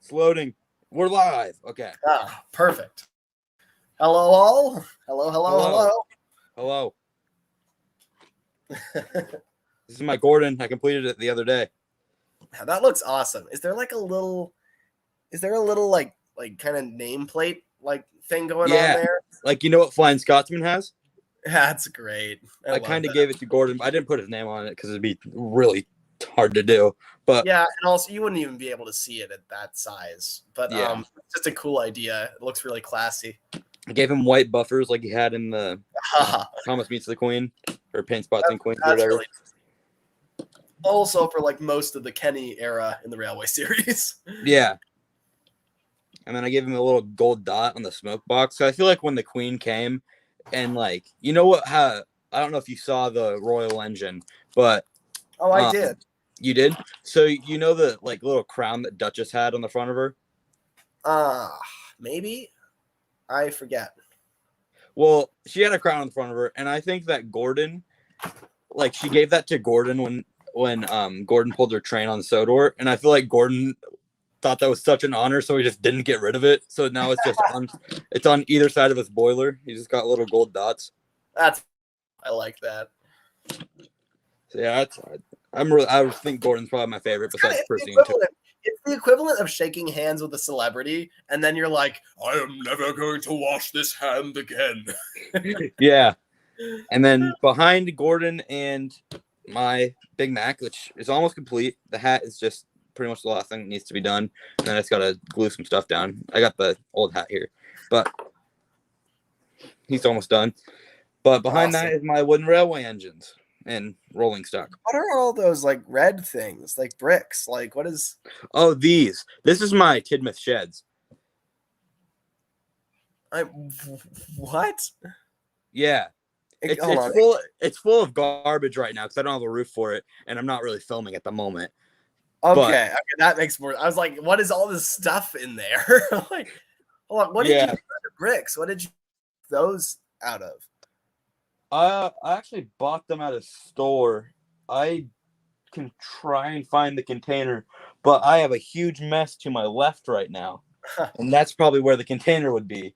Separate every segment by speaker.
Speaker 1: It's loading. We're live. Okay.
Speaker 2: Ah, perfect. Hello, all. Hello.
Speaker 1: Hello. This is my Gordon. I completed it the other day.
Speaker 2: That looks awesome. Is there a little like kind of nameplate like thing going on there?
Speaker 1: Like, you know what Flying Scotsman has?
Speaker 2: That's great.
Speaker 1: I kind of gave it to Gordon. I didn't put his name on it because it'd be really hard to do. But
Speaker 2: yeah, and also you wouldn't even be able to see it at that size. But
Speaker 1: yeah,
Speaker 2: it's just a cool idea. It looks really classy.
Speaker 1: I gave him white buffers like he had in the Thomas Meets the Queen or Paint Spots and Queens or whatever. Really...
Speaker 2: Also for like most of the Kenny era in the Railway series.
Speaker 1: Yeah. And then I gave him a little gold dot on the smoke box. So I feel like when the Queen came and like, you know what, I don't know if you saw the Royal Engine, but
Speaker 2: I did.
Speaker 1: You did? So you know the like little crown that Duchess had on the front of her?
Speaker 2: Maybe. I forget.
Speaker 1: Well, she had a crown on the front of her, and I think that Gordon, like she gave that to Gordon when Gordon pulled her train on Sodor, and I feel like Gordon thought that was such an honor, so he just didn't get rid of it. So now it's just it's on either side of his boiler. He just got little gold dots.
Speaker 2: I like that.
Speaker 1: So yeah, I think Gordon's probably my favorite besides Percy.
Speaker 2: It's the equivalent of shaking hands with a celebrity, and then you're like, I am never going to wash this hand again.
Speaker 1: Yeah. And then behind Gordon and my Big Mac, which is almost complete, the hat is just pretty much the last thing that needs to be done. And then I just got to glue some stuff down. I got the old hat here, but he's almost done. But behind that is my wooden railway engines and rolling stock.
Speaker 2: What are all those like red things, like bricks? Like what is?
Speaker 1: Oh, these. This is my Tidmouth sheds.
Speaker 2: What?
Speaker 1: Yeah. It's full of garbage right now because I don't have a roof for it, and I'm not really filming at the moment.
Speaker 2: Okay, that makes more. I was like, what is all this stuff in there? Like, hold on, what did you do with the bricks? What did you those out of?
Speaker 1: I actually bought them at a store. I can try and find the container, but I have a huge mess to my left right now, and that's probably where the container would be.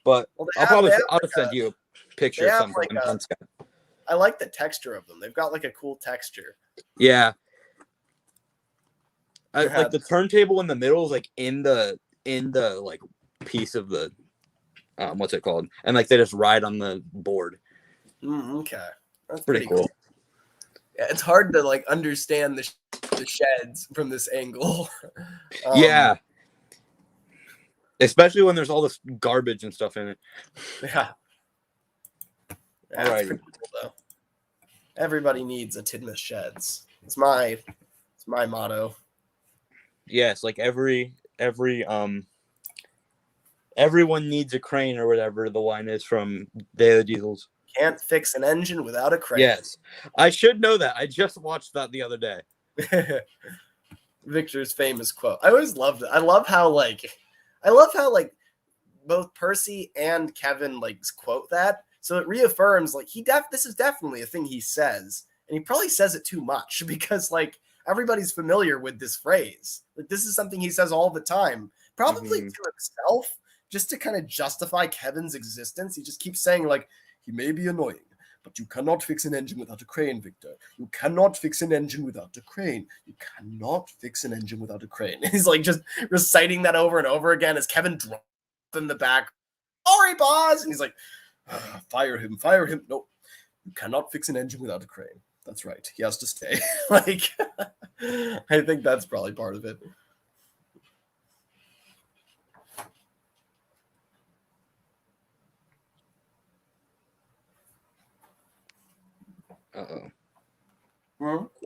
Speaker 1: But I'll send you a picture of something.
Speaker 2: I like the texture of them. They've got like a cool texture.
Speaker 1: Yeah. Like the turntable in the middle is like in the like piece of the what's it called? And like they just ride on the board.
Speaker 2: Okay, that's
Speaker 1: pretty cool.
Speaker 2: Yeah, it's hard to like understand the sheds from this angle.
Speaker 1: Yeah, especially when there's all this garbage and stuff in it.
Speaker 2: Yeah. All right. Cool, though. Everybody needs a Tidmouth sheds. It's my motto.
Speaker 1: Yes, like everyone needs a crane or whatever the line is from Daily Diesels.
Speaker 2: Can't fix an engine without a crane.
Speaker 1: Yes. I should know that. I just watched that the other day.
Speaker 2: Victor's famous quote. I always loved it. I love how both Percy and Kevin like quote that. So it reaffirms like this is definitely a thing he says. And he probably says it too much because like everybody's familiar with this phrase. Like this is something he says all the time. Probably to himself, just to kind of justify Kevin's existence. He just keeps saying like, he may be annoying, but you cannot fix an engine without a crane, Victor. You cannot fix an engine without a crane. You cannot fix an engine without a crane. He's like just reciting that over and over again as Kevin drops in the back. Sorry, boss. And he's like, fire him. No, you cannot fix an engine without a crane. That's right. He has to stay. Like, I think that's probably part of it.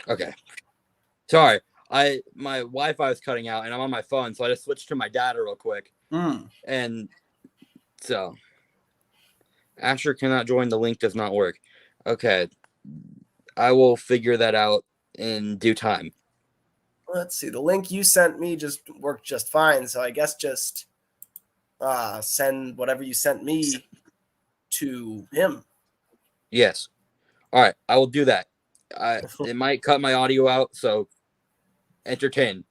Speaker 1: Okay. Sorry. My Wi-Fi is cutting out and I'm on my phone, so I just switched to my data real quick. And so Asher cannot join. The link does not work. Okay. I will figure that out in due time.
Speaker 2: Let's see. The link you sent me just worked just fine, so I guess just send whatever you sent me to him.
Speaker 1: Yes. All right. I will do that. It might cut my audio out, so entertain.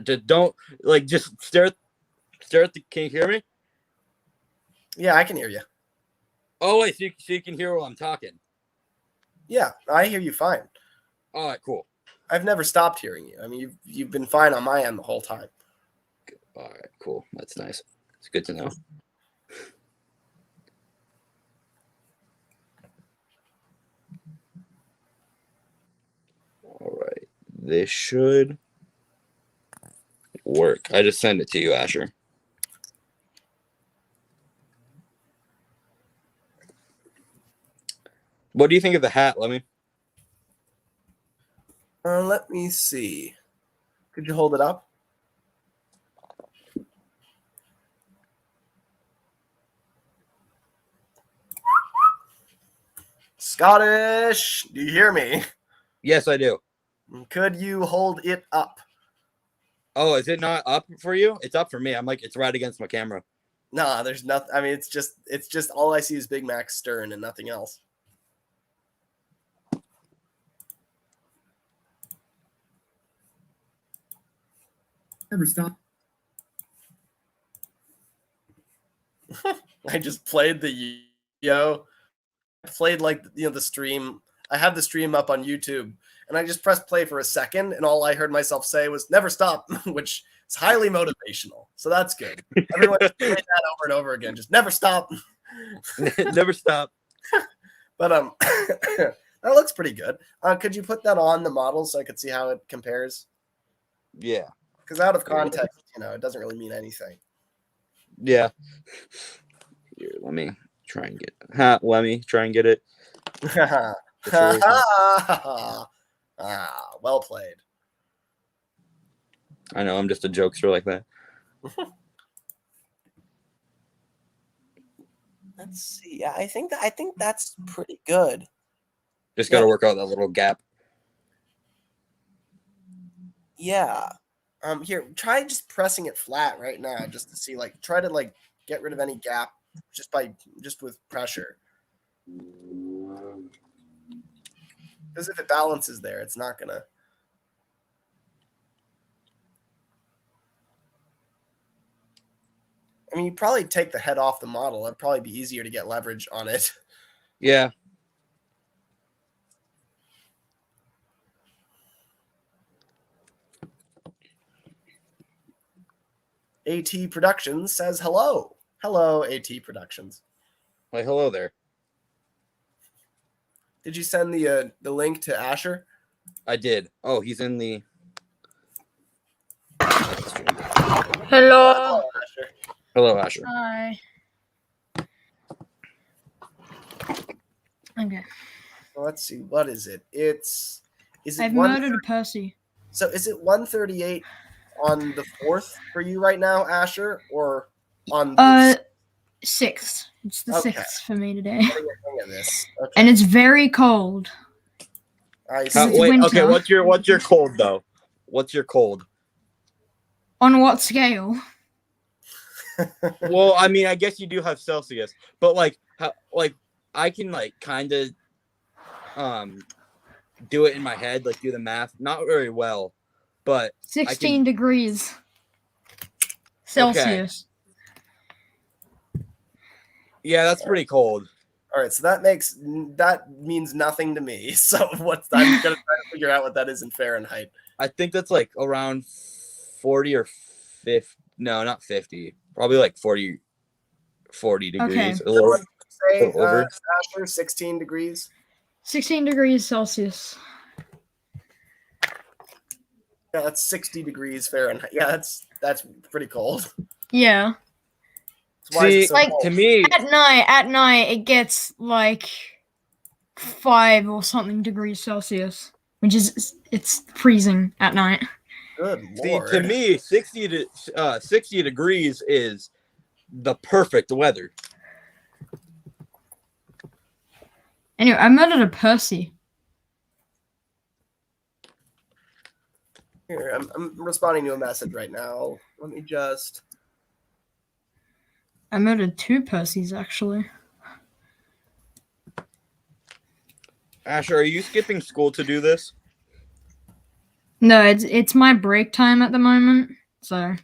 Speaker 1: Just don't like just stare at the. Can you hear me?
Speaker 2: Yeah, I can hear you.
Speaker 1: Oh wait, so you can hear while I'm talking.
Speaker 2: Yeah, I hear you fine.
Speaker 1: All right, cool.
Speaker 2: I've never stopped hearing you. I mean, you've been fine on my end the whole time.
Speaker 1: All right, cool. That's nice. It's good to know. All right, this should work. I just sent it to you, Asher. What do you think of the hat, Lemmy?
Speaker 2: Let me see. Could you hold it up? Scottish, do you hear me?
Speaker 1: Yes, I do.
Speaker 2: Could you hold it up?
Speaker 1: Oh, is it not up for you? It's up for me. I'm like, it's right against my camera.
Speaker 2: Nah, there's nothing. I mean, it's just all I see is Big Mac stern and nothing else.
Speaker 3: Never stop.
Speaker 2: I just played the played like the stream. I have the stream up on YouTube, and I just pressed play for a second, and all I heard myself say was "never stop," which is highly motivational. So that's good. Everyone just play that over and over again. Just never stop.
Speaker 1: Never stop.
Speaker 2: But that looks pretty good. Could you put that on the model so I could see how it compares?
Speaker 1: Yeah.
Speaker 2: Because out of context, it doesn't really mean anything.
Speaker 1: Yeah. Here, let me try and get it.
Speaker 2: Well played.
Speaker 1: I know I'm just a jokester like that.
Speaker 2: Let's see. Yeah, I think that's pretty good.
Speaker 1: Just got to work out that little gap.
Speaker 2: Yeah. Here, try just pressing it flat right now, just to see. Try to get rid of any gap just with pressure. Because if it balances there, it's not gonna. I mean, you probably take the head off the model. It'd probably be easier to get leverage on it.
Speaker 1: Yeah.
Speaker 2: AT Productions says hello. Hello, AT Productions.
Speaker 1: Like, hello there.
Speaker 2: Did you send the link to Asher?
Speaker 1: I did. Oh, he's in the.
Speaker 4: Hello.
Speaker 2: Asher.
Speaker 1: Hello, Asher.
Speaker 4: Hi. Okay.
Speaker 2: Well, let's see. What is it? Is it
Speaker 4: I've
Speaker 2: one?
Speaker 4: murdered a Percy.
Speaker 2: So is it 138 on the 4th for you right now, Asher, or on the
Speaker 4: 6th. It's the
Speaker 2: Okay.
Speaker 4: 6th for me today.
Speaker 2: Getting a hang of this? Okay.
Speaker 4: And it's very cold.
Speaker 2: I
Speaker 4: It's
Speaker 2: see.
Speaker 1: Wait,
Speaker 4: winter.
Speaker 1: okay, what's your cold though? What's your cold?
Speaker 4: On what scale?
Speaker 1: Well, I mean, I guess you do have Celsius, but I can kind of do it in my head, do the math, not very well, but
Speaker 4: 16 degrees Celsius.
Speaker 1: yeah, that's pretty cold.
Speaker 2: All right, so that means nothing to me. So I'm gonna try to figure out what that is in Fahrenheit.
Speaker 1: I think that's around 40 or 50. No, not 50. Probably 40 degrees.
Speaker 4: Okay.
Speaker 1: A little
Speaker 2: Say,
Speaker 1: over.
Speaker 2: Asher, 16 degrees.
Speaker 4: 16 degrees Celsius.
Speaker 2: Yeah, that's 60 degrees Fahrenheit. Yeah, that's pretty cold.
Speaker 4: Yeah.
Speaker 2: So why is it
Speaker 1: See,
Speaker 2: so
Speaker 4: like-
Speaker 2: cold?
Speaker 1: to me,
Speaker 4: At night it gets 5 or something degrees Celsius, which is it's freezing at night.
Speaker 2: Good
Speaker 1: see,
Speaker 2: lord.
Speaker 1: to me, 60 degrees is the perfect weather.
Speaker 4: Anyway, I murdered a Percy.
Speaker 2: Here, I'm responding to a message right now. Let me just.
Speaker 4: I murdered 2 Percys actually.
Speaker 1: Asher, are you skipping school to do this?
Speaker 4: No, it's my break time at the moment. So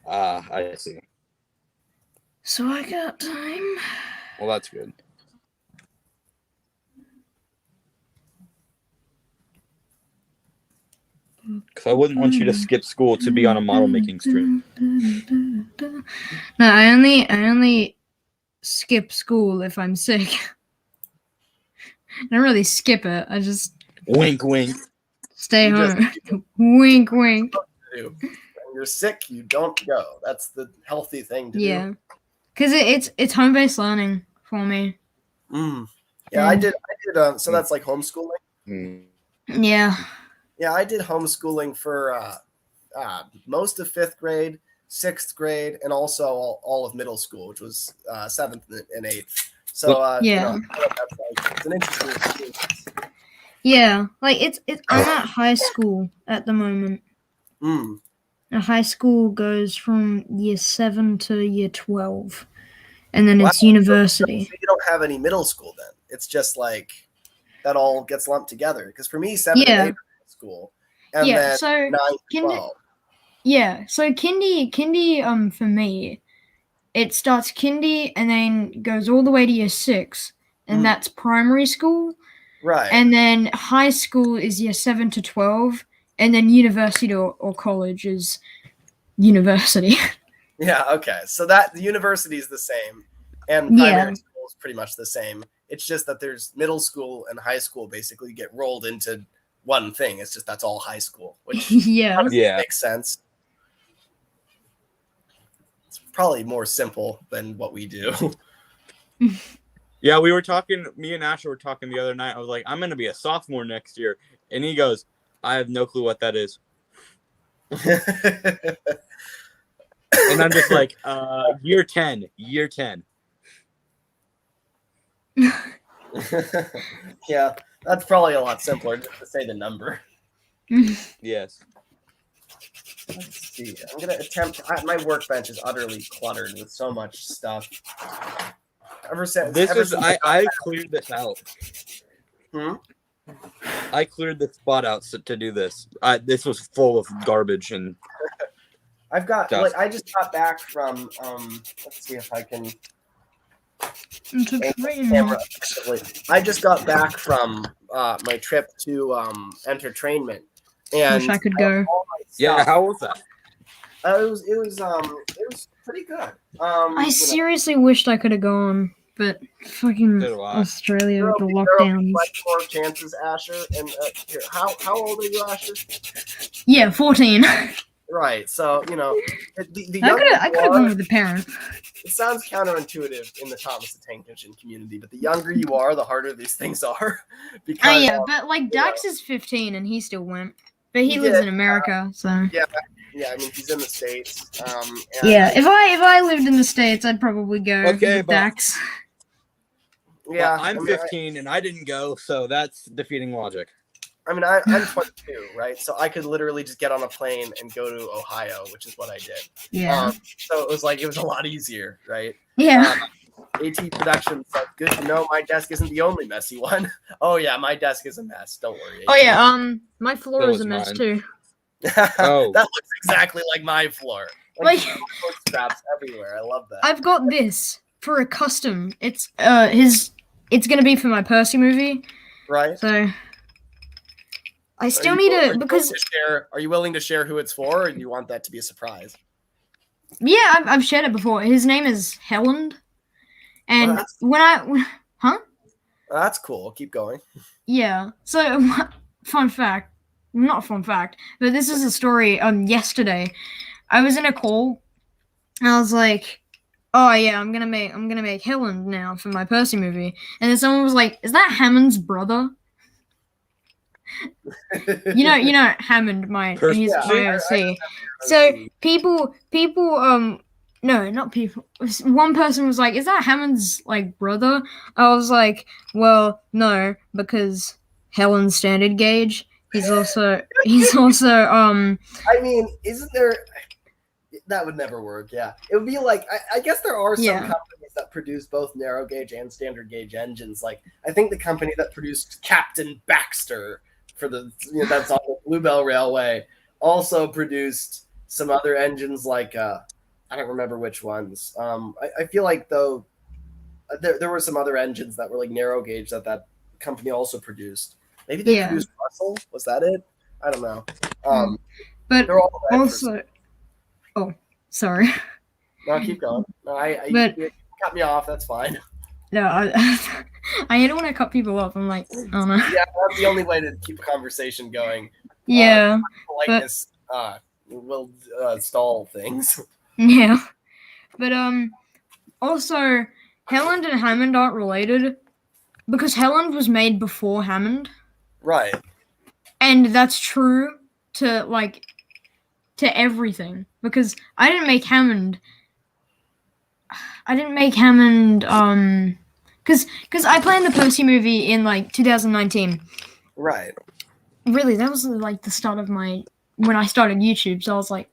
Speaker 1: I see.
Speaker 4: I got time.
Speaker 1: Well, that's good. Because I wouldn't want you to skip school to be on a model making stream.
Speaker 4: No, I only skip school if I'm sick. I don't really skip it. I just
Speaker 1: Wink, wink.
Speaker 4: stay
Speaker 2: You just-
Speaker 4: home. Wink, wink.
Speaker 2: When you're sick, you don't go. That's the healthy thing to
Speaker 4: Yeah,
Speaker 2: do.
Speaker 4: because it's home-based learning for me.
Speaker 2: Yeah, I did. So that's like homeschooling.
Speaker 1: Mm.
Speaker 4: Yeah.
Speaker 2: Yeah, I did homeschooling for most of 5th grade, 6th grade, and also all of middle school, which was 7th and 8th. So
Speaker 4: Yeah.
Speaker 2: that's like, it's an interesting experience.
Speaker 4: Yeah, like it's I'm at high school at the moment.
Speaker 2: Mm.
Speaker 4: High school goes from year 7 to year 12, and then
Speaker 2: Wow.
Speaker 4: it's university.
Speaker 2: So you don't have any middle school then. It's just like that all gets lumped together. Because for me, 7
Speaker 4: Yeah.
Speaker 2: and 8 are school, and
Speaker 4: Yeah,
Speaker 2: then
Speaker 4: so
Speaker 2: 9 to
Speaker 4: kindy,
Speaker 2: 12.
Speaker 4: yeah, so kindy for me, it starts kindy and then goes all the way to year 6, and that's primary school.
Speaker 2: Right.
Speaker 4: And then high school is year 7 to 12, and then university or college is university.
Speaker 2: Yeah, okay. So that the university is the same, and primary school is pretty much the same. It's just that there's middle school and high school basically get rolled into one thing. It's just that's all high school, which
Speaker 4: Yeah.
Speaker 2: makes sense. It's probably more simple than what we do.
Speaker 1: Yeah, we were talking, me and Asher were talking the other night. I was like, I'm going to be a sophomore next year. And he goes, I have no clue what that is. And I'm just like, year 10.
Speaker 2: Yeah, that's probably a lot simpler just to say the number.
Speaker 1: Yes.
Speaker 2: Let's see. I'm going to attempt. My workbench is utterly cluttered with so much stuff.
Speaker 1: I cleared this out.
Speaker 2: Hmm?
Speaker 1: I cleared the spot out to do this. This was full of garbage and
Speaker 2: I've got
Speaker 1: dust.
Speaker 2: like I just got back from let's see if I can camera effectively. I just got back from my trip to entertainment, and
Speaker 4: Wish I could go.
Speaker 2: all my
Speaker 1: Yeah,
Speaker 2: stuff-
Speaker 1: how was that?
Speaker 2: it was pretty good.
Speaker 4: I seriously wished I could have gone, but fucking
Speaker 1: So do I.
Speaker 4: Australia with the
Speaker 2: there will
Speaker 4: lockdowns.
Speaker 2: be much more chances, Asher. And here, how old are you, Asher?
Speaker 4: Yeah, 14.
Speaker 2: Right. So the
Speaker 4: I
Speaker 2: younger
Speaker 4: could
Speaker 2: you
Speaker 4: have gone
Speaker 2: are,
Speaker 4: with the parent.
Speaker 2: it sounds counterintuitive in the Thomas the Tank Engine community, but the younger you are, the harder these things are. Because
Speaker 4: Oh yeah, but like Dax is 15 and he still went, but he lives in America, so
Speaker 2: yeah, I mean he's in the States. And
Speaker 4: yeah. If I lived in the States, I'd probably go
Speaker 1: Okay,
Speaker 4: with
Speaker 1: but-
Speaker 4: Dax.
Speaker 2: yeah,
Speaker 1: Well, I'm 15 and I didn't go, so that's defeating logic.
Speaker 2: I'm 22, right? So I could literally just get on a plane and go to Ohio, which is what I did.
Speaker 4: Yeah,
Speaker 2: So it was a lot easier, right?
Speaker 4: yeah.
Speaker 2: AT Productions, good to know my desk isn't the only messy one. Oh yeah, my desk is a mess. Don't worry.
Speaker 4: Oh yeah. My floor
Speaker 1: That
Speaker 4: is
Speaker 1: was
Speaker 4: a mess
Speaker 1: mine.
Speaker 4: too.
Speaker 1: Oh.
Speaker 2: That looks exactly like my floor.
Speaker 4: Like-
Speaker 2: foot straps everywhere. I love that.
Speaker 4: I've got this for a custom. It's It's gonna be for my Percy movie,
Speaker 2: Right?
Speaker 4: so I still
Speaker 2: Are
Speaker 4: need
Speaker 2: you
Speaker 4: it
Speaker 2: willing
Speaker 4: because
Speaker 2: to share? Are you willing to share who it's for, or do you want that to be a surprise?
Speaker 4: yeah, I've shared it before. His name is Helland, and
Speaker 2: that's-
Speaker 4: huh?
Speaker 2: That's cool. Keep going.
Speaker 4: Yeah. So, fun fact, not fun fact, but this is a story. Yesterday, I was in a call, and I was like, "Oh yeah, I'm gonna make Helland now for my Percy movie," and then someone was like, "Is that Hammond's brother?" You know Hammond,
Speaker 1: Percy?
Speaker 4: he's my OC. So people, no, not people. One person was like, "Is that Hammond's like brother?" I was like, "Well, no, because Helen's standard gauge. He's also
Speaker 2: I mean, isn't there? That would never work. Yeah, it would be like I guess there are some
Speaker 4: Yeah.
Speaker 2: companies that produce both narrow gauge and standard gauge engines. Like I think the company that produced Captain Baxter for the that's on Bluebell Railway also produced some other engines like I don't remember which ones. I feel like though there were some other engines that were like narrow gauge that company also produced. Maybe they produced Russell. Was that it? I don't know.
Speaker 4: But
Speaker 2: they're all
Speaker 4: also, oh, sorry.
Speaker 2: No, keep going. No,
Speaker 4: But
Speaker 2: you cut me off. That's fine.
Speaker 4: no, I hate it when I cut people off. I'm like, oh no.
Speaker 2: Yeah, that's the only way to keep a conversation going.
Speaker 4: Yeah,
Speaker 2: politeness will stall things.
Speaker 4: Yeah, but also Helland and Hammond aren't related because Helland was made before Hammond,
Speaker 2: Right.
Speaker 4: and that's true to everything because I didn't make Hammond. Because I planned the Percy movie in like 2019.
Speaker 2: Right.
Speaker 4: Really, that was like the start of when I started YouTube. So I was like,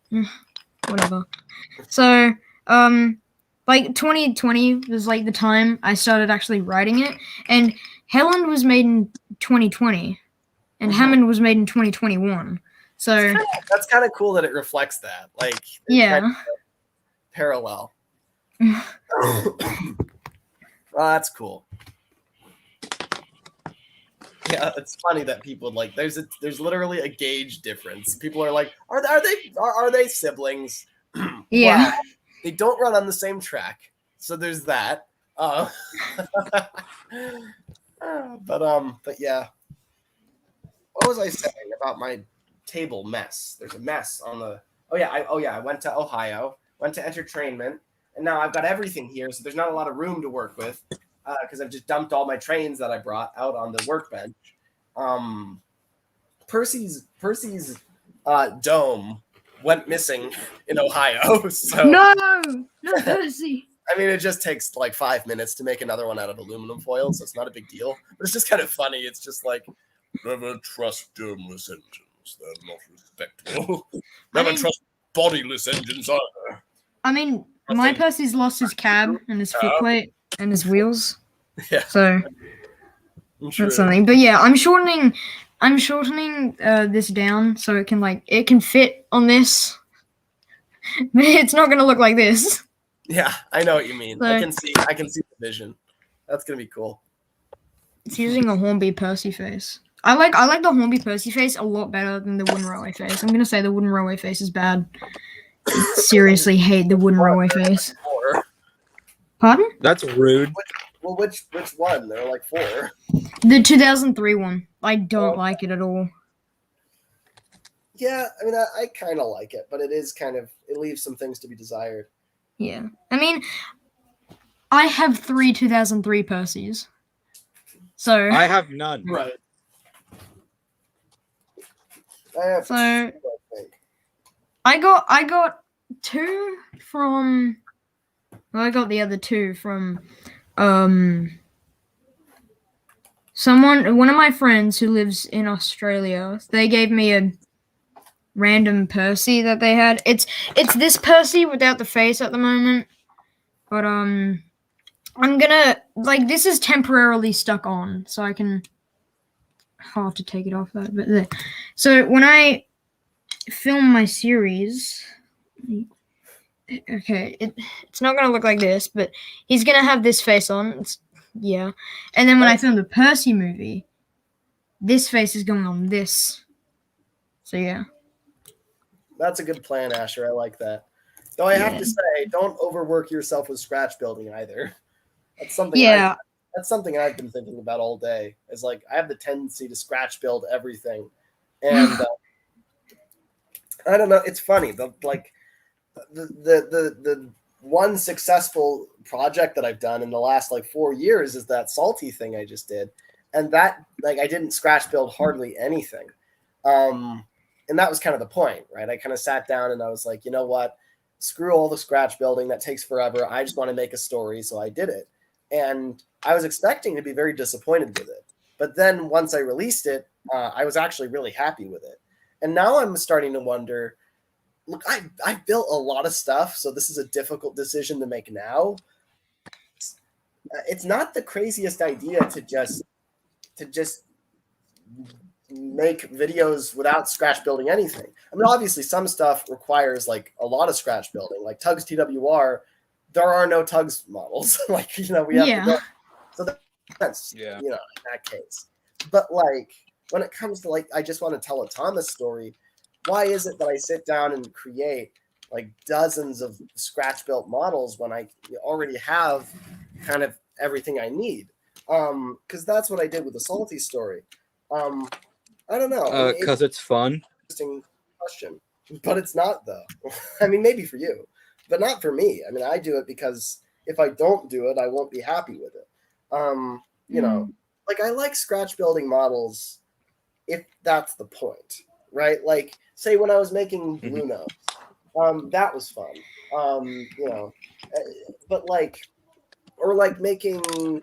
Speaker 4: whatever. So like 2020 was like the time I started actually writing it, and Helland was made in 2020, and Hammond was made in 2021. So
Speaker 2: that's kind of cool that it reflects that. Like,
Speaker 4: yeah,
Speaker 2: parallel. Oh, that's cool. Yeah, it's funny that people like there's literally a gauge difference. People are like, are they siblings?
Speaker 4: Yeah.
Speaker 2: Wow. They don't run on the same track, so there's that. But yeah. What was I saying about my table mess? There's a mess on the. Oh yeah, I went to Ohio, went to entertainment, and now I've got everything here, so there's not a lot of room to work with because I've just dumped all my trains that I brought out on the workbench. Percy's dome went missing in Ohio. So
Speaker 4: No, Percy.
Speaker 2: I mean, it just takes like 5 minutes to make another one out of aluminum foil, so it's not a big deal. But it's just kind of funny. It's just like, never trust domeless engines. They're not respectable. Never trust bodiless engines either.
Speaker 4: I mean, my Percy's lost his cab and his footplate and his wheels.
Speaker 2: Yeah.
Speaker 4: So that's something. But yeah, I'm shortening this down so it can fit on this. But it's not gonna look like this.
Speaker 2: Yeah, I know what you mean.
Speaker 4: So,
Speaker 2: I can see the vision. That's gonna be cool.
Speaker 4: It's using a Hornby Percy face. I like the Hornby Percy face a lot better than the wooden railway face. I'm gonna say the wooden railway face is bad. I seriously hate the wooden railway face. Pardon?
Speaker 1: That's rude.
Speaker 2: Which one? There are like 4.
Speaker 4: The 2003 one. I don't like it at all.
Speaker 2: Yeah, I mean, I kind of like it, but it leaves some things to be desired.
Speaker 4: Yeah. I mean, I have 3 2003 Percys. So
Speaker 1: I have none.
Speaker 2: Right. I have
Speaker 4: so
Speaker 2: 2, I think.
Speaker 4: I got 2 from. Well, I got the other 2 from one of my friends who lives in Australia. They gave me a random Percy that they had. It's this Percy without the face at the moment. But I'm gonna this is temporarily stuck on, so I'll have to take it off that. But there. So when I film my series, okay, it's not gonna look like this, but he's gonna have this face on. Yeah, and then when I film the Percy movie, this face is going on this. So yeah.
Speaker 2: That's a good plan, Asher. I like that. Though I have to say, don't overwork yourself with scratch building either. That's something.
Speaker 4: Yeah.
Speaker 2: That's something I've been thinking about all day. Is like I have the tendency to scratch build everything, and I don't know. It's funny. The one successful project that I've done in the last 4 years is that salty thing I just did, and that I didn't scratch build hardly anything. And that was kind of the point, right? I kind of sat down and I was like, you know what? Screw all the scratch building. That takes forever. I just want to make a story. So I did it. And I was expecting to be very disappointed with it. But then once I released it, I was actually really happy with it. And now I'm starting to wonder, look, I built a lot of stuff. So this is a difficult decision to make now. It's not the craziest idea to just make videos without scratch building anything. I mean, obviously, some stuff requires like a lot of scratch building, like TUGS TWR. There are no TUGS models. Like, we have to go. So that's, in that case. But like, when it comes to like, I just want to tell a Thomas story. Why is it that I sit down and create like dozens of scratch built models when I already have kind of everything I need? Because that's what I did with the Salty story. I don't know.
Speaker 1: Because it's fun.
Speaker 2: Interesting question, but it's not though. I mean, maybe for you, but not for me. I mean, I do it because if I don't do it, I won't be happy with it. You know, like I like scratch building models if that's the point, right? Like, say when I was making Blue Nose, that was fun. You know, but like, or like making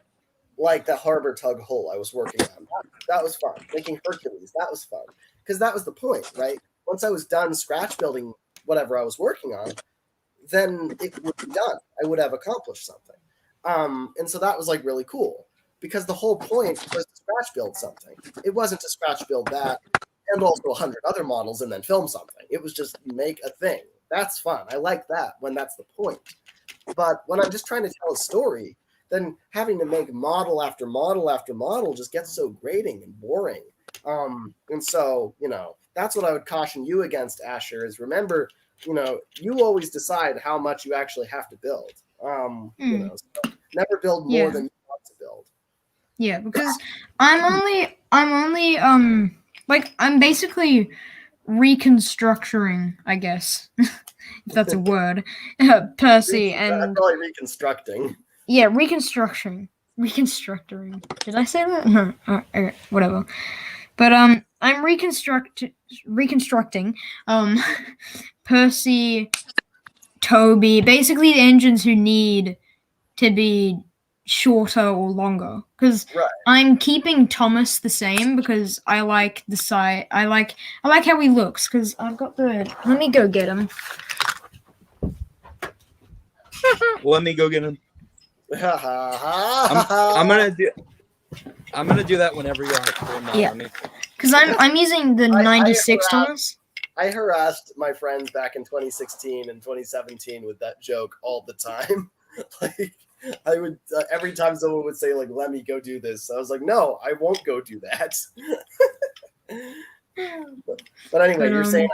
Speaker 2: like the harbor tug hull I was working on. That was fun. Making Hercules, that was fun. Because that was the point, right? Once I was done scratch building whatever I was working on, then it would be done. I would have accomplished something. And so that was like really cool. Because the whole point was to scratch build something. It wasn't to scratch build that and also 100 other models and then film something. It was just make a thing. That's fun. I like that when that's the point. But when I'm just trying to tell a story, then having to make model after model after model just gets so grating and boring. And so, you know, that's what I would caution you against, Asher, is remember, you know, you always decide how much you actually have to build. You know, so never build more than you want to build.
Speaker 4: Yeah, because I'm only like I'm basically reconstructing, I guess, if that's a word, Percy and
Speaker 2: probably reconstructing.
Speaker 4: Yeah, reconstructing. Did I say that? No, whatever. But I'm reconstructing Percy, Toby, basically the engines who need to be shorter or longer. Because I'm keeping Thomas the same because I like the side. I like how he looks because I've got the. Let me go get him.
Speaker 1: Let me go get him. I'm gonna do that whenever you're on a stream.
Speaker 4: Yeah, because I'm using the 96 Thomas.
Speaker 2: I harassed my friends back in 2016 and 2017 with that joke all the time. Like I would every time someone would say like, "Let me go do this," I was like, "No, I won't go do that." but anyway, you're saying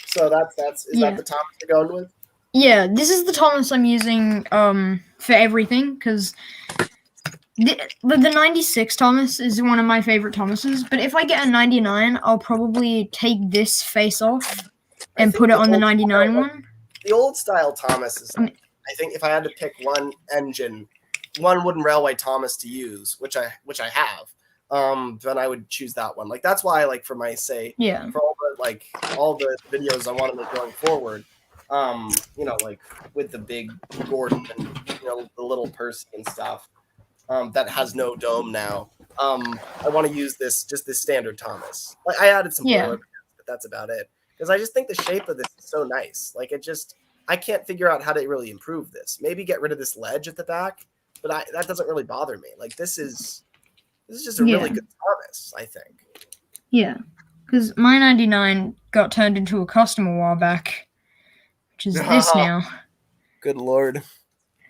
Speaker 2: so that's is that the Thomas you're going with?
Speaker 4: Yeah, this is the Thomas I'm using for everything because the 96 Thomas is one of my favorite Thomases. But if I get a 99, I'll probably take this face off and put it on the 99 one.
Speaker 2: The old style Thomas is. I think if I had to pick one engine, one wooden railway Thomas to use, which I have, then I would choose that one. Like that's why, like for my for all the videos I want to make going forward. You know, like with the big Gordon and the little Percy and stuff, that has no dome now. I want to use this standard Thomas. Like I added some boiler, but that's about it. Because I just think the shape of this is so nice. Like I can't figure out how to really improve this. Maybe get rid of this ledge at the back, but that doesn't really bother me. Like this is just a really good Thomas, I think. Yeah, because my 99 got turned into a custom a while back. Which is this now. Good lord.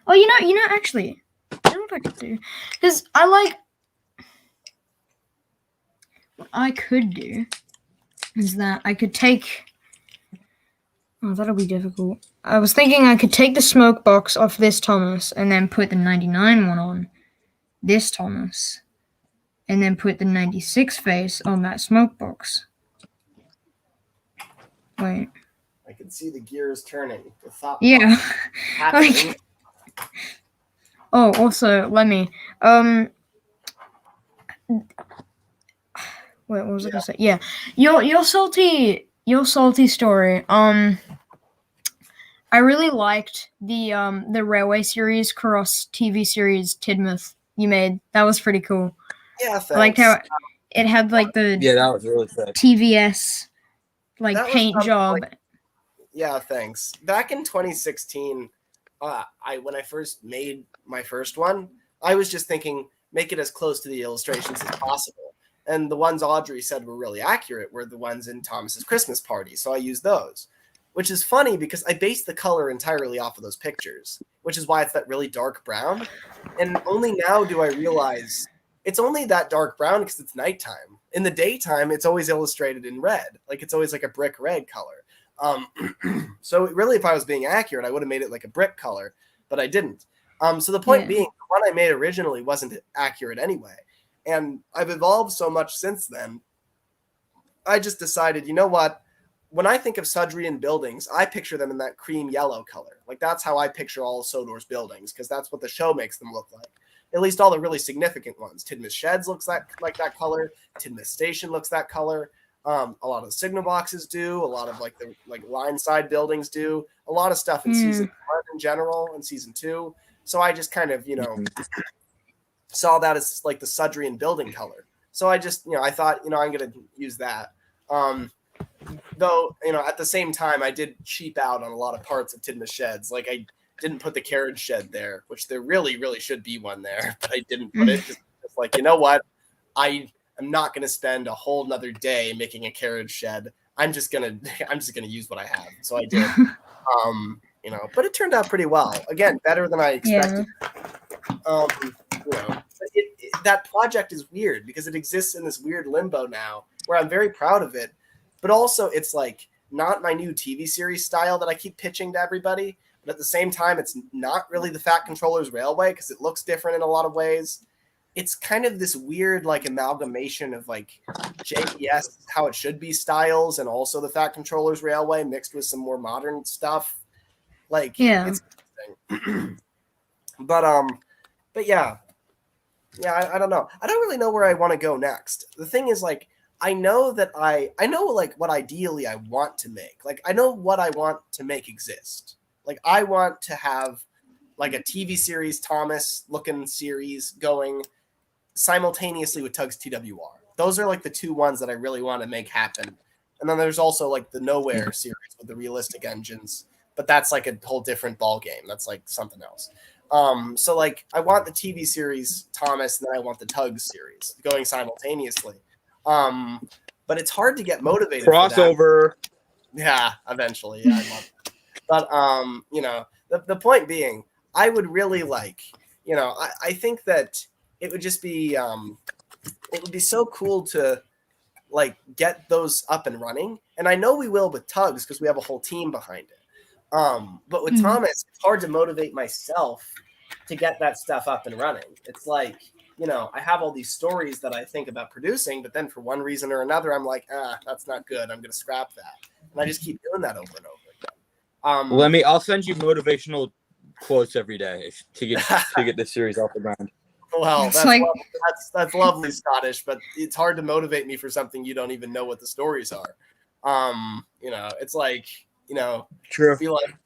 Speaker 4: Oh, you know, actually, I know what I could do. Because what I could do is that I could take. Oh, that'll be difficult. I was thinking I could take the smoke box off this Thomas and then put the 99 one on this Thomas. And then put the 96 face on that smoke box. Wait.
Speaker 2: I can see the gears turning. The thought
Speaker 4: like, oh, also, let me. Wait, what was I gonna say? Yeah, your salty story. I really liked the Railway series cross TV series Tidmouth you made. That was pretty cool.
Speaker 2: Yeah, thanks.
Speaker 4: I liked how it had like the
Speaker 1: that was really sick.
Speaker 4: TVS like paint job.
Speaker 2: Yeah, thanks. Back in 2016, when I first made my first one, I was just thinking, make it as close to the illustrations as possible. And the ones Audrey said were really accurate were the ones in Thomas's Christmas party. So I used those, which is funny because I based the color entirely off of those pictures, which is why it's that really dark brown. And only now do I realize it's only that dark brown because it's nighttime. In the daytime, it's always illustrated in red. Like it's always like a brick red color. So really, if I was being accurate, I would have made it like a brick color, but I didn't. So the point being, the one I made originally wasn't accurate anyway. And I've evolved so much since then. I just decided, you know what? When I think of Sudrian buildings, I picture them in that cream yellow color. Like that's how I picture all of Sodor's buildings, because that's what the show makes them look like. At least all the really significant ones. Tidmouth Sheds looks like that color. Tidmouth Station looks that color. A lot of the signal boxes do. A lot of like the line side buildings do. A lot of stuff in season 1 in general and season 2. So I just kind of, saw that as like the Sudrian building color. So I just, I thought, I'm going to use that. Though, at the same time, I did cheap out on a lot of parts of Tidmouth Sheds. Like I didn't put the carriage shed there, which there really, really should be one there, but I didn't put it. Just like, you know what? I am not going to spend a whole nother day making a carriage shed. I'm just going to use what I have. So I did, but it turned out pretty well. Again, better than I expected. That project is weird because it exists in this weird limbo now where I'm very proud of it, but also it's like not my new TV series style that I keep pitching to everybody. But at the same time, it's not really the Fat Controllers Railway because it looks different in a lot of ways. It's kind of this weird like amalgamation of like JPS, how it should be styles, and also the Fat Controllers Railway mixed with some more modern stuff. Like, it's interesting. But yeah, I don't know. I don't really know where I want to go next. The thing is, like, I know like what ideally I want to make. Like, I know what I want to make exist. Like, I want to have like a TV series, Thomas looking series going simultaneously with TUGS TWR. Those are like the two ones that I really want to make happen. And then there's also like the Nowhere series with the realistic engines, but that's like a whole different ball game. That's like something else. So like I want the TV series Thomas, and then I want the TUGS series going simultaneously. But it's hard to get motivated.
Speaker 1: Crossover.
Speaker 2: For that. Yeah, eventually. Yeah, I love it. But the point being, I would really like, I think that it would just be it would be so cool to like get those up and running. And I know we will with TUGS because we have a whole team behind it. But with Thomas, it's hard to motivate myself to get that stuff up and running. It's like, I have all these stories that I think about producing, but then for one reason or another, I'm like, that's not good. I'm going to scrap that. And I just keep doing that over and over again.
Speaker 1: I'll send you motivational quotes every day to get this series off the ground.
Speaker 2: Well, that's lovely, Scottish, but it's hard to motivate me for something you don't even know what the stories are. It's like,
Speaker 1: True.
Speaker 2: Feel like,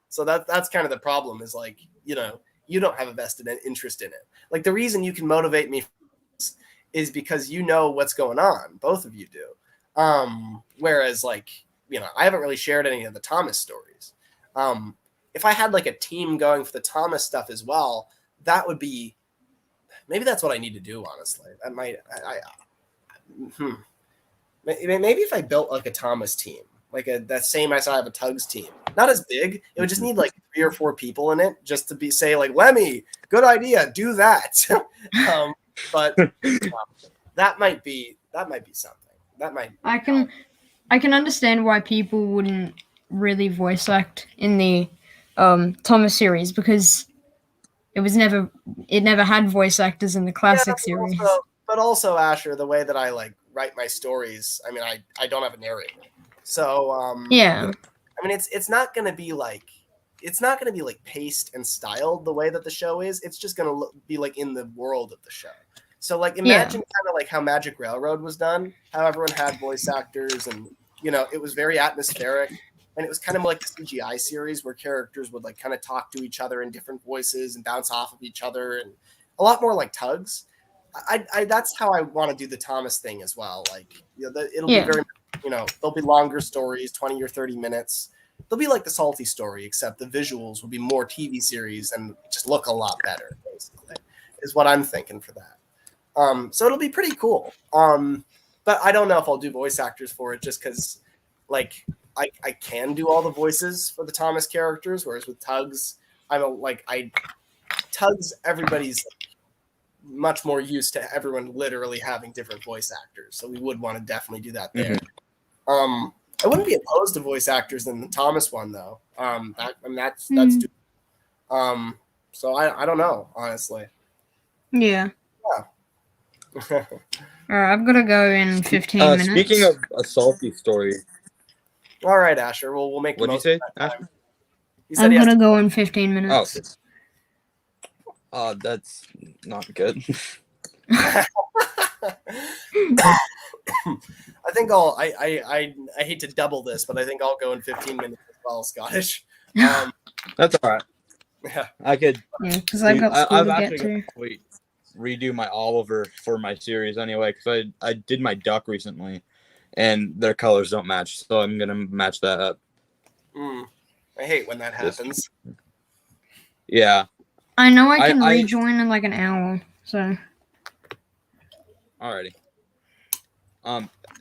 Speaker 2: so that's kind of the problem is like, you don't have a vested interest in it. Like the reason you can motivate me is because you know what's going on. Both of you do. Whereas like, I haven't really shared any of the Thomas stories. If I had like a team going for the Thomas stuff as well, that would be, maybe that's what I need to do. Honestly, that might, maybe if I built like a Thomas team, like that same as I have a TUGS team, not as big. It would just need like 3 or 4 people in it just to say like, Lemmy, good idea, do that. But that might be something. That might.
Speaker 4: I can understand why people wouldn't really voice act in the Thomas series because it never had voice actors in the classic series.
Speaker 2: But also, Asher, the way that I like write my stories, I mean, I don't have a narrator. So
Speaker 4: yeah.
Speaker 2: I mean, it's not going to be like paced and styled the way that the show is. It's just going to be like in the world of the show. So like imagine kind of like how Magic Railroad was done, how everyone had voice actors and it was very atmospheric, and it was kind of like the CGI series where characters would like kind of talk to each other in different voices and bounce off of each other, and a lot more like TUGS. I that's how I want to do the Thomas thing as well. Like it'll be very there'll be longer stories, 20 or 30 minutes. They'll be like the Salty story, except the visuals will be more TV series and just look a lot better, basically, is what I'm thinking for that. So it'll be pretty cool. But I don't know if I'll do voice actors for it just because, like, I can do all the voices for the Thomas characters, whereas with Tugs, Tugs, everybody's much more used to everyone literally having different voice actors. So we would want to definitely do that there. I wouldn't be opposed to voice actors in the Thomas one though. That's so I don't know, honestly.
Speaker 4: Yeah.
Speaker 2: Yeah.
Speaker 4: All right, I've got to go in 15 minutes.
Speaker 1: Speaking of a salty story,
Speaker 2: All right, Asher. We'll make the
Speaker 1: what'd you
Speaker 2: most
Speaker 1: say,
Speaker 2: of that time.
Speaker 1: Asher?
Speaker 2: He said
Speaker 4: I'm
Speaker 2: he has
Speaker 4: gonna
Speaker 2: to-
Speaker 4: go in 15 minutes.
Speaker 1: That's not good.
Speaker 2: I think I hate to double this, but I think I'll go in 15 minutes as well, Scottish.
Speaker 1: That's all right.
Speaker 2: Yeah.
Speaker 1: I could.
Speaker 4: Yeah, because I've got school
Speaker 1: I've
Speaker 4: to get
Speaker 1: actually
Speaker 4: to.
Speaker 1: got to redo my Oliver for my series anyway, because I did my duck recently, and their colors don't match, so I'm gonna match that up.
Speaker 2: I hate when that happens.
Speaker 1: Yeah.
Speaker 4: I know I can rejoin in like an hour, so.
Speaker 1: Alrighty.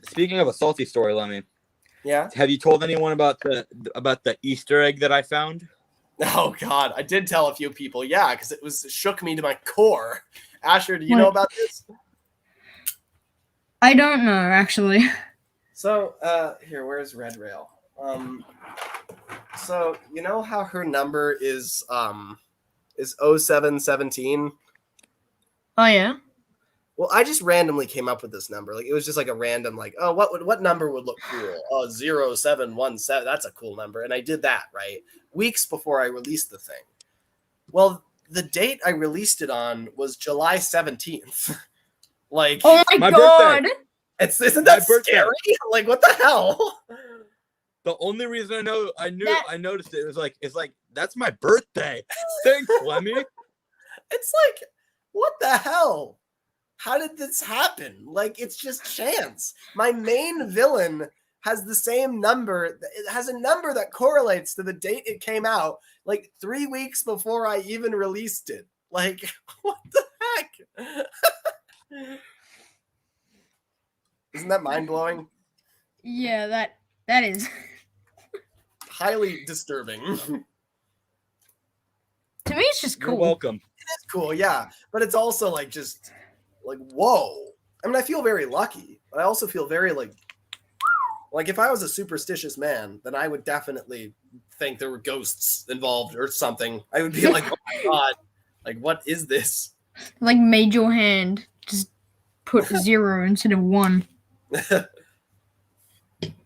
Speaker 1: Speaking of a salty story, Lemmy.
Speaker 2: Yeah.
Speaker 1: Have you told anyone about the Easter egg that I found?
Speaker 2: Oh God, I did tell a few people. Yeah, because it shook me to my core. Asher, do you know about this?
Speaker 4: I don't know actually.
Speaker 2: So here, where's Red Rail? So you know how her number is 0717?
Speaker 4: Oh yeah.
Speaker 2: Well, I just randomly came up with this number. Like it was just like a random, like, oh, what number would look cool? Oh, 0717. That's a cool number. And I did that, right? Weeks before I released the thing. Well, the date I released it on was July 17th. Like,
Speaker 4: oh my God.
Speaker 1: Birthday.
Speaker 2: Isn't that scary? Like, what the hell?
Speaker 1: The only reason I noticed it was like, it's like, that's my birthday. Thanks, Lemmy.
Speaker 2: It's like, what the hell? How did this happen? Like, it's just chance. My main villain has the same number. It has a number that correlates to the date it came out, like 3 weeks before I even released it. Like, what the heck? Isn't that mind-blowing?
Speaker 4: Yeah, that is.
Speaker 2: Highly disturbing.
Speaker 4: To me, it's just cool.
Speaker 1: You're welcome.
Speaker 2: It is cool, yeah. But it's also like just like, whoa. I mean, I feel very lucky, but I also feel very like if I was a superstitious man, then I would definitely think there were ghosts involved or something. I would be like, oh my God, like, what is this?
Speaker 4: Like, made your hand just put 0 instead of 1.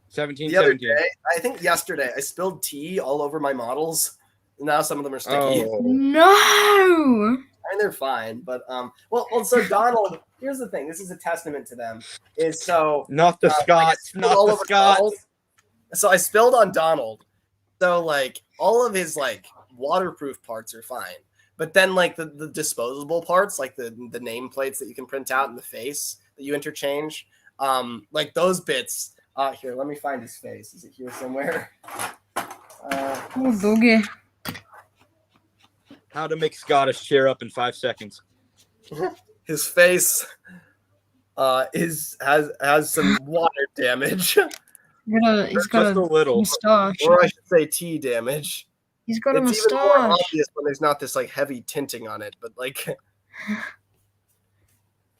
Speaker 1: 17,
Speaker 2: the other
Speaker 1: 17.
Speaker 2: day, I think yesterday, I spilled tea all over my models. And now some of them are sticky.
Speaker 1: Oh.
Speaker 4: No!
Speaker 2: I mean, they're fine, but well, so Donald, here's the thing. This is a testament to them. Is so
Speaker 1: Not the Scots. Not the Scots.
Speaker 2: Donald. So I spilled on Donald. So like all of his like waterproof parts are fine, but then like the disposable parts, like the nameplates that you can print out in the face that you interchange, like those bits. Here, let me find his face. Is it here somewhere?
Speaker 4: Oh, boogie.
Speaker 1: How to make Scottish cheer up in 5 seconds.
Speaker 2: His face has some water damage.
Speaker 4: He's got
Speaker 1: Just a little.
Speaker 4: mustache.
Speaker 2: Or I should say tea damage.
Speaker 4: He's got a
Speaker 2: It's even more
Speaker 4: mustache.
Speaker 2: obvious when there's not this like heavy tinting on it, but like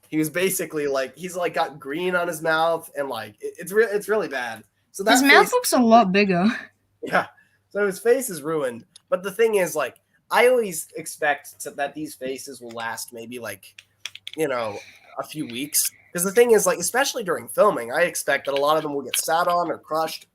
Speaker 2: he was basically like he's like got green on his mouth and like it's really bad. So that
Speaker 4: His mouth
Speaker 2: face,
Speaker 4: looks a lot bigger.
Speaker 2: yeah. So his face is ruined. But the thing is, like, I always expect that these faces will last maybe like, a few weeks. Because the thing is, like, especially during filming, I expect that a lot of them will get sat on or crushed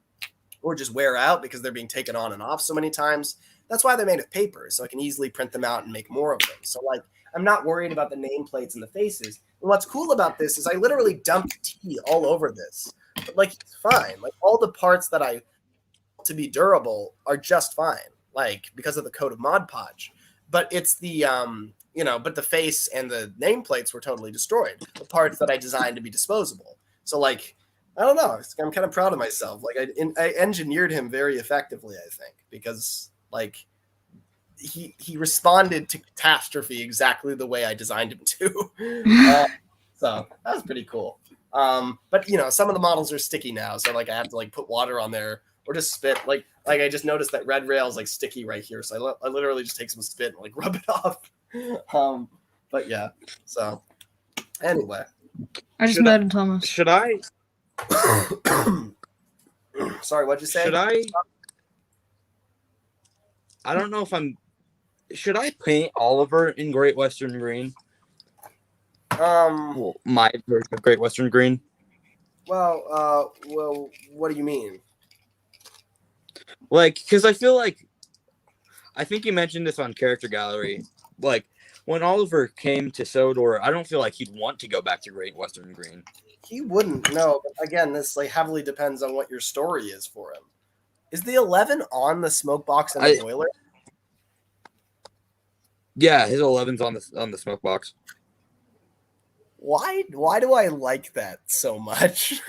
Speaker 2: or just wear out because they're being taken on and off so many times. That's why they're made of paper, so I can easily print them out and make more of them. So, like, I'm not worried about the nameplates and the faces. And what's cool about this is I literally dumped tea all over this. But, like, it's fine. Like, all the parts that I to be durable are just fine, like, because of the coat of Mod Podge. But it's the, but the face and the nameplates were totally destroyed. The parts that I designed to be disposable. So, like, I don't know. I'm kind of proud of myself. Like, I engineered him very effectively, I think, because, like, he responded to catastrophe exactly the way I designed him to. So that was pretty cool. But some of the models are sticky now, so like I have to like put water on there or just spit. Like I just noticed that red rail is like sticky right here, so I literally just take some spit and like rub it off. But yeah. So anyway,
Speaker 4: I just
Speaker 1: Should I-
Speaker 4: murdered Thomas.
Speaker 1: Should I?
Speaker 2: sorry, what'd you say?
Speaker 1: Should I? I don't know if I'm. Should I paint Oliver in Great Western Green? Well, my version of Great Western Green.
Speaker 2: Well, what do you mean?
Speaker 1: Like, because I feel like, I think you mentioned this on Character Gallery. Like, when Oliver came to Sodor, I don't feel like he'd want to go back to Great Western Green.
Speaker 2: He wouldn't know. But again, this like heavily depends on what your story is for him. Is the 11 on the smoke box and the boiler?
Speaker 1: Yeah, his 11's on the smoke box.
Speaker 2: Why do I like that so much?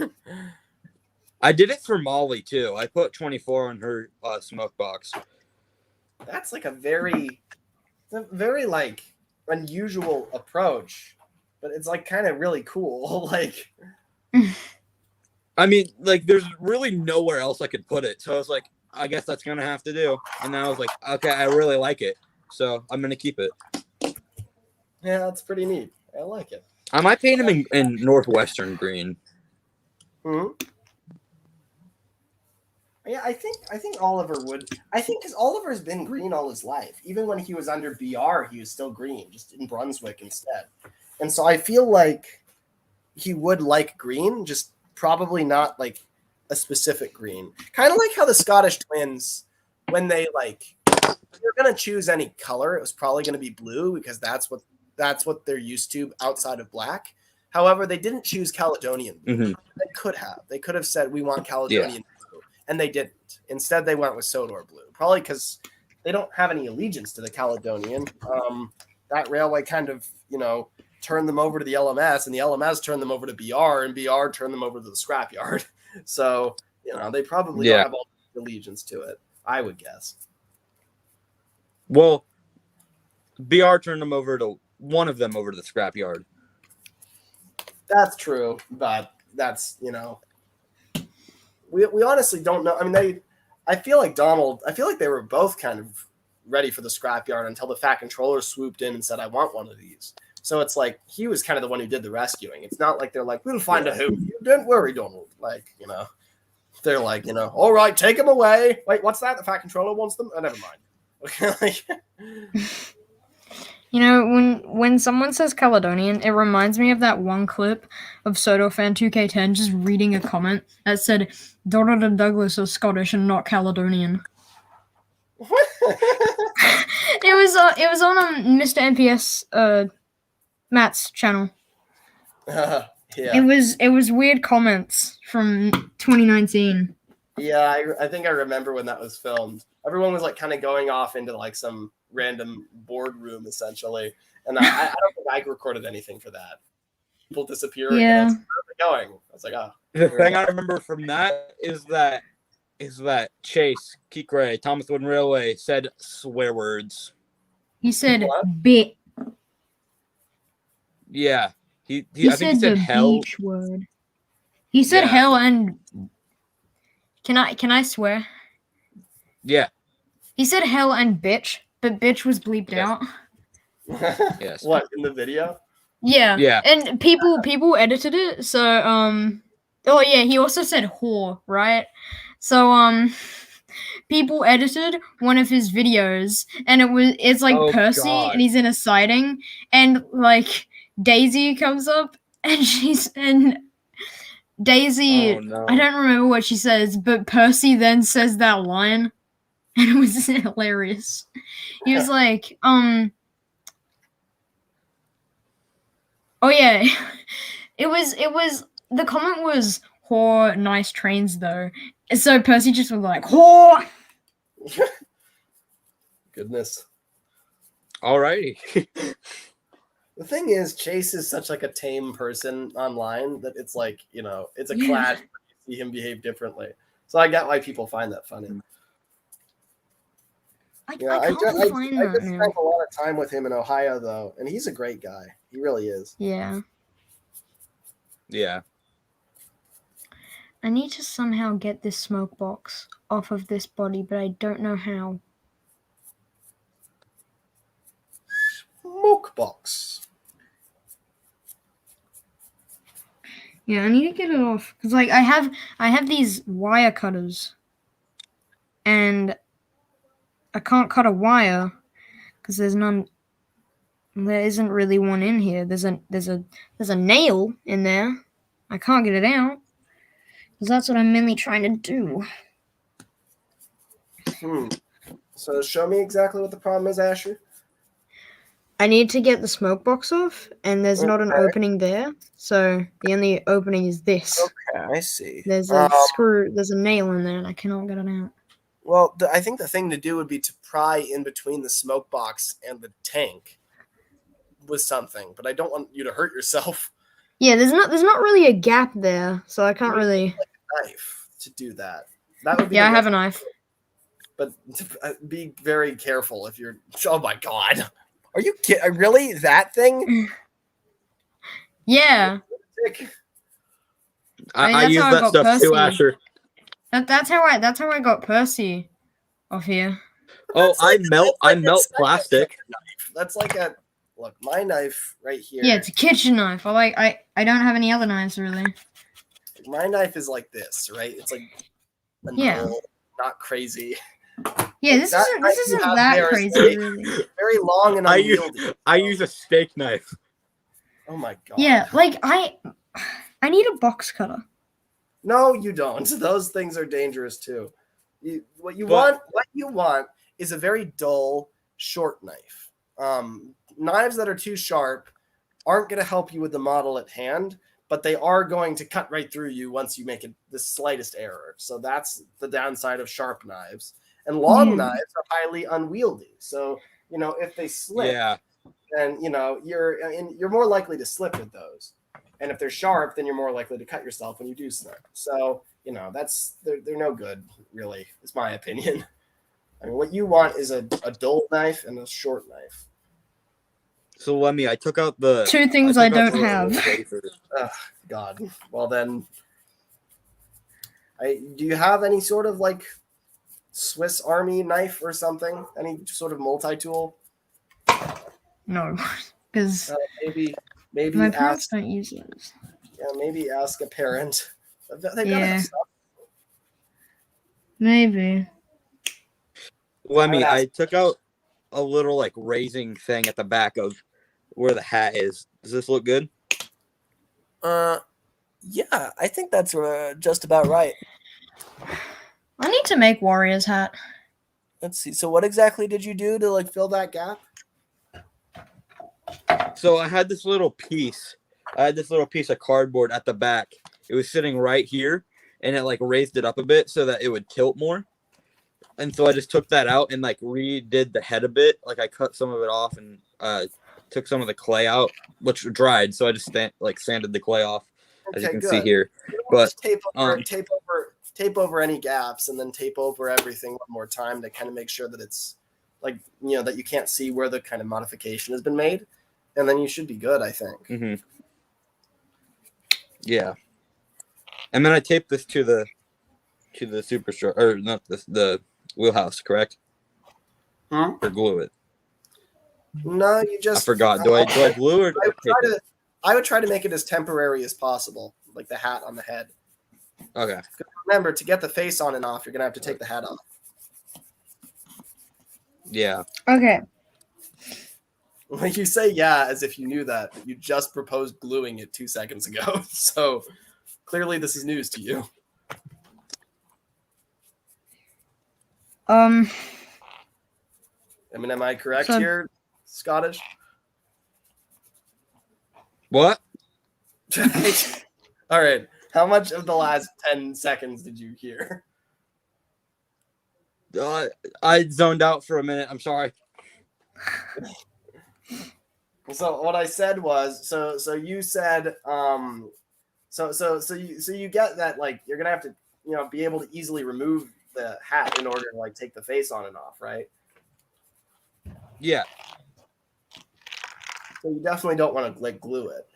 Speaker 1: I did it for Molly too. I put 24 on her smoke box.
Speaker 2: That's like a very like unusual approach, but it's like kind of really cool. Like,
Speaker 1: I mean, like, there's really nowhere else I could put it. So I was like, I guess that's gonna have to do. And then I was like, okay, I really like it, so I'm gonna keep it.
Speaker 2: yeah, that's pretty neat. I like it.
Speaker 1: I might paint him in Northwestern Green.
Speaker 2: Hmm. Yeah, I think Oliver would. I think because Oliver's been green all his life. Even when he was under BR, he was still green, just in Brunswick instead. And so I feel like he would like green, just probably not like a specific green. Kind of like how the Scottish twins, when they were gonna choose any color, it was probably gonna be blue because that's what they're used to outside of black. However, they didn't choose Caledonian blue.
Speaker 1: Mm-hmm.
Speaker 2: They could have. They could have said we want Caledonian blue, and they didn't. Instead, they went with Sodor blue, probably because they don't have any allegiance to the Caledonian. That railway kind of turned them over to the LMS, and the LMS turned them over to BR, and BR turned them over to the scrapyard. So they probably don't have all the allegiance to it, I would guess.
Speaker 1: Well, BR turned them over to one of them over to the scrapyard.
Speaker 2: That's true, but that's we honestly don't know. I mean, I feel like they were both kind of ready for the scrapyard until the Fat Controller swooped in and said, "I want one of these." So it's like he was kind of the one who did the rescuing. It's not like they're like, "We'll find a who." Don't worry, Donald. They're like, all right, take them away. Wait, what's that? The Fat Controller wants them? Oh, never mind.
Speaker 4: When someone says Caledonian, it reminds me of that one clip of SodoFan 2K10 just reading a comment that said, Donald and Douglas are Scottish and not Caledonian. It was on Mr. NPS Matt's channel.
Speaker 2: Yeah.
Speaker 4: It was weird comments from 2019.
Speaker 2: Yeah, I think I remember when that was filmed. Everyone was kind of going off into some random boardroom essentially, and I don't think I recorded anything for that. People disappearing.
Speaker 4: Yeah.
Speaker 2: Where's it going? I was like, oh.
Speaker 1: The thing I remember from that is that Chase, Kikray, Thomas Wooden Railway said swear words.
Speaker 4: He said
Speaker 2: What?
Speaker 4: bit.
Speaker 1: Yeah. I think
Speaker 4: He
Speaker 1: he said
Speaker 4: the
Speaker 1: hell.
Speaker 4: beach word. He said hell and can I swear?
Speaker 1: Yeah.
Speaker 4: He said hell and bitch, but bitch was bleeped
Speaker 1: Yes.
Speaker 4: out.
Speaker 1: Yes.
Speaker 2: What, in the video?
Speaker 4: Yeah.
Speaker 1: Yeah.
Speaker 4: And people edited it, so oh yeah, he also said whore, right? So people edited one of his videos and it's like
Speaker 1: Oh,
Speaker 4: Percy
Speaker 1: God.
Speaker 4: and he's in a siding and Daisy comes up and Daisy,
Speaker 1: Oh, no.
Speaker 4: I don't remember what she says, but Percy then says that line and it was hilarious. He was like, oh yeah, it was the comment was whore, nice trains though. So Percy just was like, whore.
Speaker 2: Goodness.
Speaker 1: Alrighty.
Speaker 2: The thing is, Chase is such a tame person online that it's it's a clash when you see him behave differently. So I get why people find that funny.
Speaker 4: I
Speaker 2: I
Speaker 4: can't
Speaker 2: just
Speaker 4: find
Speaker 2: spent
Speaker 4: that now.
Speaker 2: a lot of time with him in Ohio though, and he's a great guy. He really is.
Speaker 4: Yeah.
Speaker 1: Yeah.
Speaker 4: I need to somehow get this smoke box off of this body, but I don't know how.
Speaker 2: Smoke box.
Speaker 4: Yeah, I need to get it off because, like, I have these wire cutters, and I can't cut a wire because there's none. There isn't really one in here. There's a nail in there. I can't get it out because that's what I'm mainly trying to do.
Speaker 2: So show me exactly what the problem is, Asher.
Speaker 4: I need to get the smoke box off, and there's not an
Speaker 2: Okay.
Speaker 4: opening there. So the only opening is this.
Speaker 2: Okay, I see.
Speaker 4: There's a screw. There's a nail in there, and I cannot get it out.
Speaker 2: Well, I think the thing to do would be to pry in between the smoke box and the tank with something, but I don't want you to hurt yourself.
Speaker 4: Yeah, there's not really a gap there, so I can't really.
Speaker 2: Knife to do that. That would be.
Speaker 4: Yeah, I have a knife.
Speaker 2: But be very careful if you're. Oh my God, are you kidding? Really, that thing?
Speaker 4: Yeah.
Speaker 1: I use that stuff too, Asher.
Speaker 4: That's how I got Percy off here.
Speaker 1: Oh, I melt plastic.
Speaker 2: That's like a look. My knife right here.
Speaker 4: Yeah, it's a kitchen knife. I don't have any other knives really.
Speaker 2: My knife is like this, right? It's like a null, not crazy.
Speaker 4: Yeah, this isn't that crazy, really.
Speaker 2: Very long and unwieldy.
Speaker 1: I use a steak knife.
Speaker 2: Oh my God.
Speaker 4: Yeah, like I need a box cutter.
Speaker 2: No, you don't. Those things are dangerous too. What you want is a very dull, short knife. Knives that are too sharp aren't going to help you with the model at hand, but they are going to cut right through you once you make the slightest error. So that's the downside of sharp knives. And long knives are highly unwieldy. So, if they slip, then, you're more likely to slip with those. And if they're sharp, then you're more likely to cut yourself when you do slip. So, they're no good, really, is my opinion. I mean, what you want is a dull knife and a short knife.
Speaker 1: So Lemmy, I took out the
Speaker 4: two things I don't have.
Speaker 2: Oh, God. Well then, do you have any sort of like Swiss Army knife or something? Any sort of multi-tool?
Speaker 4: No, because
Speaker 2: maybe
Speaker 4: my parents don't use those.
Speaker 2: Yeah, maybe ask a parent. They gotta have stuff.
Speaker 4: Maybe.
Speaker 1: Lemmy, I took out a little like raising thing at the back of where the hat is. Does this look good?
Speaker 2: Yeah, I think that's just about right.
Speaker 4: I need to make Warrior's hat.
Speaker 2: Let's see. So what exactly did you do to like fill that gap?
Speaker 1: So I had this little piece. Of cardboard at the back. It was sitting right here, and it like raised it up a bit so that it would tilt more. And so I just took that out and like redid the head a bit. Like I cut some of it off and took some of the clay out, which dried. So I just sanded the clay off, as you can see here. But
Speaker 2: tape over any gaps and then tape over everything one more time to kind of make sure that it's like, that you can't see where the kind of modification has been made. And then you should be good, I think.
Speaker 1: Mm-hmm. Yeah. And then I taped this to the superstructure, or not the wheelhouse, correct?
Speaker 2: Or
Speaker 1: glue it?
Speaker 2: No, you just.
Speaker 1: I forgot. Do I glue or?
Speaker 2: I would try to make it as temporary as possible, like the hat on the head.
Speaker 1: Okay.
Speaker 2: Remember, to get the face on and off, you're gonna have to take the hat off.
Speaker 1: Yeah.
Speaker 4: Okay.
Speaker 2: When you say yeah, as if you knew that, but you just proposed gluing it 2 seconds ago. So clearly, this is news to you. I mean, am I correct here, Scottish?
Speaker 1: What?
Speaker 2: All right. How much of the last 10 seconds did you hear?
Speaker 1: I zoned out for a minute. I'm sorry.
Speaker 2: So what I said was, so you said, so you get that, like, you're gonna have to, be able to easily remove the hat in order to like take the face on and off, right?
Speaker 1: Yeah.
Speaker 2: So you definitely don't want to like glue it.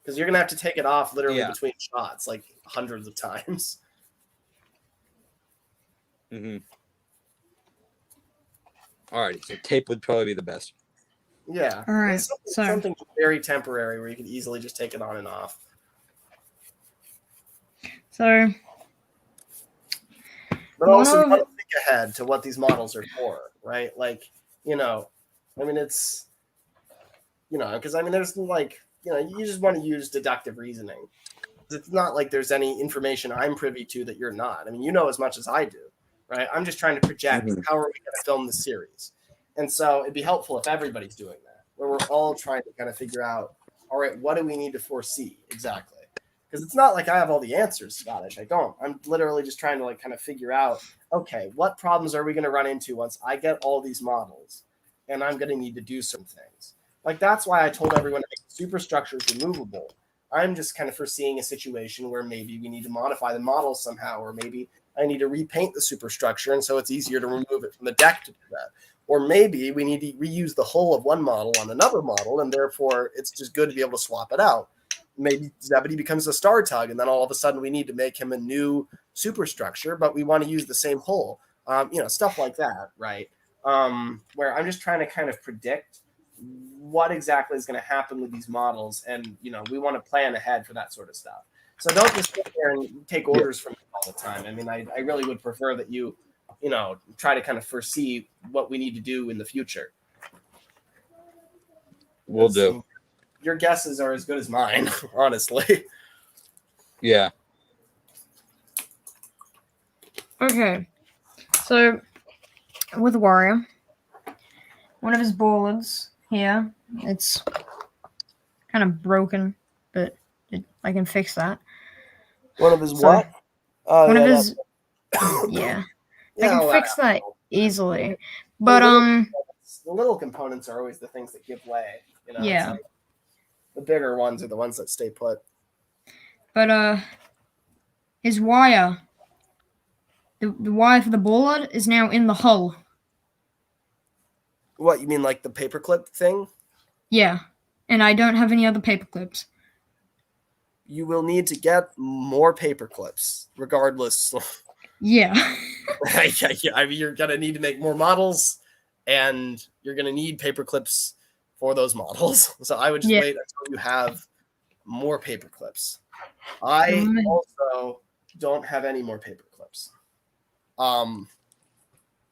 Speaker 2: because you're gonna have to take it off literally
Speaker 1: Yeah.
Speaker 2: between shots like hundreds of times.
Speaker 1: Mm-hmm. Alrighty, so tape would probably be the best.
Speaker 2: Yeah.
Speaker 4: All right,
Speaker 2: Something very temporary where you can easily just take it on and off.
Speaker 4: So
Speaker 2: But
Speaker 4: One
Speaker 2: also, you
Speaker 4: of-
Speaker 2: want to think ahead to what these models are for, right? Like, you know, I mean, it's, you know, because I mean, there's like, you know, you just want to use deductive reasoning. It's not like there's any information I'm privy to that you're not. I mean, you know as much as I do, right? I'm just trying to project how are we going to film the series. And so it'd be helpful if everybody's doing that, where we're all trying to kind of figure out, all right, what do we need to foresee exactly? Because it's not like I have all the answers, Scottish. I don't. I'm literally just trying to like kind of figure out, okay, what problems are we going to run into once I get all these models and I'm going to need to do some things. Like that's why I told everyone to make superstructures removable. I'm just kind of foreseeing a situation where maybe we need to modify the model somehow, or maybe I need to repaint the superstructure and so it's easier to remove it from the deck to do that. Or maybe we need to reuse the hull of one model on another model, and therefore it's just good to be able to swap it out. Maybe Zebedee becomes a star tug, and then all of a sudden we need to make him a new superstructure, but we want to use the same hull. You know, stuff like that, right? Where I'm just trying to kind of predict what exactly is going to happen with these models, and you know, we want to plan ahead for that sort of stuff. So don't just sit there and take orders from me all the time. I mean, I really would prefer that you know, try to kind of foresee what we need to do in the future.
Speaker 1: Will do.
Speaker 2: Your guesses are as good as mine, honestly.
Speaker 1: Yeah.
Speaker 4: okay, so with Warrior, one of his boards here, it's kind of broken, but I can fix that.
Speaker 2: One of his
Speaker 4: So-
Speaker 2: what? Oh,
Speaker 4: One
Speaker 2: yeah,
Speaker 4: of his,
Speaker 2: that-
Speaker 4: yeah,
Speaker 2: yeah,
Speaker 4: I can
Speaker 2: well,
Speaker 4: fix that easily. But
Speaker 2: the little components are always the things that give way. You know,
Speaker 4: Yeah.
Speaker 2: It's like the bigger ones are the ones that stay put.
Speaker 4: But his wire, the wire for the board is now in the hull.
Speaker 2: What you mean, like the paperclip thing?
Speaker 4: Yeah, and I don't have any other paper clips.
Speaker 2: You will need to get more paper clips, regardless.
Speaker 4: Yeah.
Speaker 2: Yeah, I mean, you're gonna need to make more models, and you're gonna need paper clips for those models. So I would just
Speaker 4: Yeah.
Speaker 2: wait until you have more paper clips. I
Speaker 4: Mm.
Speaker 2: also don't have any more paper clips.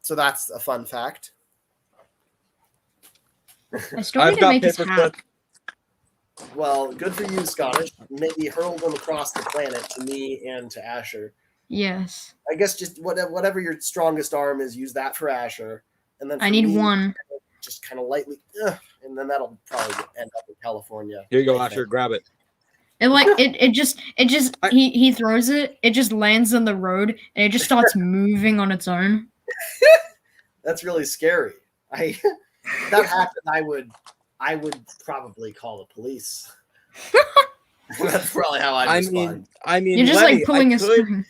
Speaker 2: So that's a fun fact.
Speaker 4: I still
Speaker 1: I've
Speaker 4: need to
Speaker 1: got
Speaker 4: make his
Speaker 1: paper
Speaker 4: hat.
Speaker 1: clip.
Speaker 2: Well, good for you, Scottish. Maybe hurl them across the planet to me and to Asher.
Speaker 4: Yes.
Speaker 2: I guess just whatever your strongest arm is, use that for Asher, and then for
Speaker 4: I need
Speaker 2: me,
Speaker 4: one.
Speaker 2: just kind of lightly, and then that'll probably end up in California.
Speaker 1: Here you go,
Speaker 2: I
Speaker 1: Asher.
Speaker 2: think.
Speaker 1: Grab it.
Speaker 4: It just
Speaker 1: I-
Speaker 4: he throws it, it just lands on the road and it just starts moving on its own.
Speaker 2: That's really scary. If that happened, I would probably call the police. That's probably how I'd respond.
Speaker 1: I mean,
Speaker 4: You're just
Speaker 1: Lenny,
Speaker 4: like pulling
Speaker 1: I
Speaker 4: a
Speaker 1: could,
Speaker 4: string.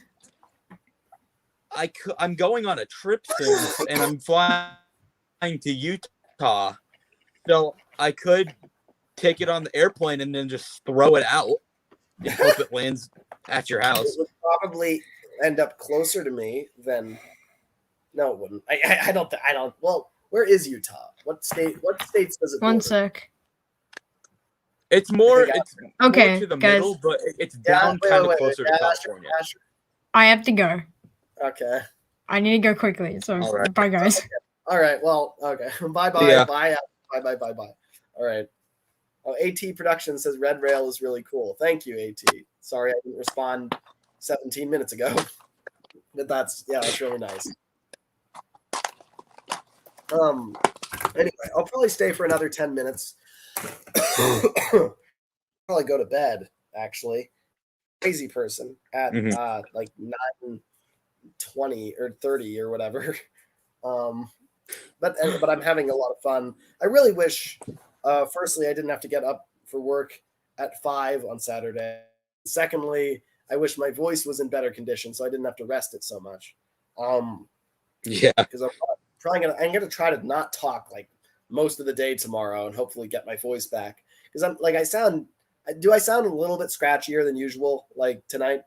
Speaker 1: I'm going on a trip soon, and I'm flying to Utah, so I could take it on the airplane and then just throw it out and hope it lands at your house.
Speaker 2: It would probably end up closer to me than. No, it wouldn't. I don't. Well, where is Utah? What states does it?
Speaker 4: One
Speaker 2: border?
Speaker 4: sec.
Speaker 1: It's more,
Speaker 2: Yeah.
Speaker 1: it's more
Speaker 4: Okay,
Speaker 1: to the
Speaker 4: guys.
Speaker 1: middle, but it's
Speaker 2: Yeah,
Speaker 1: down
Speaker 2: wait,
Speaker 1: kind of
Speaker 2: wait,
Speaker 1: closer
Speaker 2: yeah,
Speaker 1: to California.
Speaker 2: Asher.
Speaker 4: I have to go.
Speaker 2: Okay.
Speaker 4: I need to go quickly. So
Speaker 1: All right.
Speaker 4: bye guys.
Speaker 2: All right. Well, okay. Bye.
Speaker 1: Yeah.
Speaker 2: Bye. All right. Oh, AT Production says Red Rail is really cool. Thank you, AT. Sorry I didn't respond 17 minutes ago. But that's really nice. Anyway, I'll probably stay for another 10 minutes. Probably go to bed, actually. Crazy person at like 9:20 or 30 or whatever. But I'm having a lot of fun. I really wish, firstly, I didn't have to get up for work at 5 on Saturday. Secondly, I wish my voice was in better condition so I didn't have to rest it so much.
Speaker 1: Yeah.
Speaker 2: Because I'm gonna try to not talk like most of the day tomorrow and hopefully get my voice back. Because I sound Do I sound a little bit scratchier than usual, like tonight?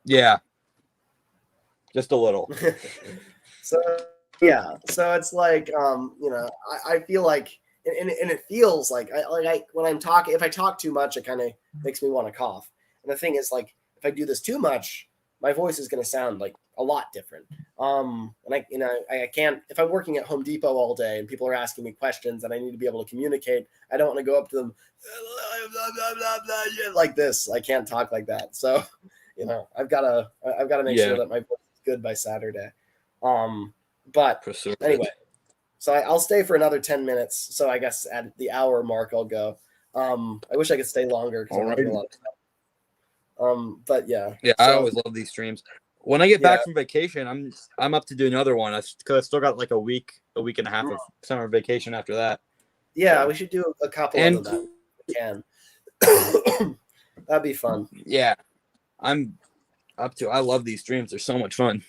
Speaker 1: Yeah, just a little.
Speaker 2: So yeah, so it's like you know, I feel like, and it feels like I when I'm talking, if I talk too much, it kind of makes me want to cough. And the thing is, like, if I do this too much, my voice is going to sound like a lot different. And I can't, if I'm working at Home Depot all day and people are asking me questions and I need to be able to communicate, I don't want to go up to them like this. I can't talk like that. So, you know, I've got to make sure that my voice is good by Saturday. But anyway, so I'll stay for another 10 minutes. So I guess at the hour mark, I'll go. I wish I could stay longer because I'm having a lot of stuff. But yeah.
Speaker 1: I always love these streams. When I get back from vacation, I'm up to do another one. Because I still got like a week and a half of summer vacation after that.
Speaker 2: Yeah,
Speaker 1: so.
Speaker 2: We should do a couple of them if we can. That'd be fun.
Speaker 1: Yeah, I'm up to. I love these streams. They're so much fun.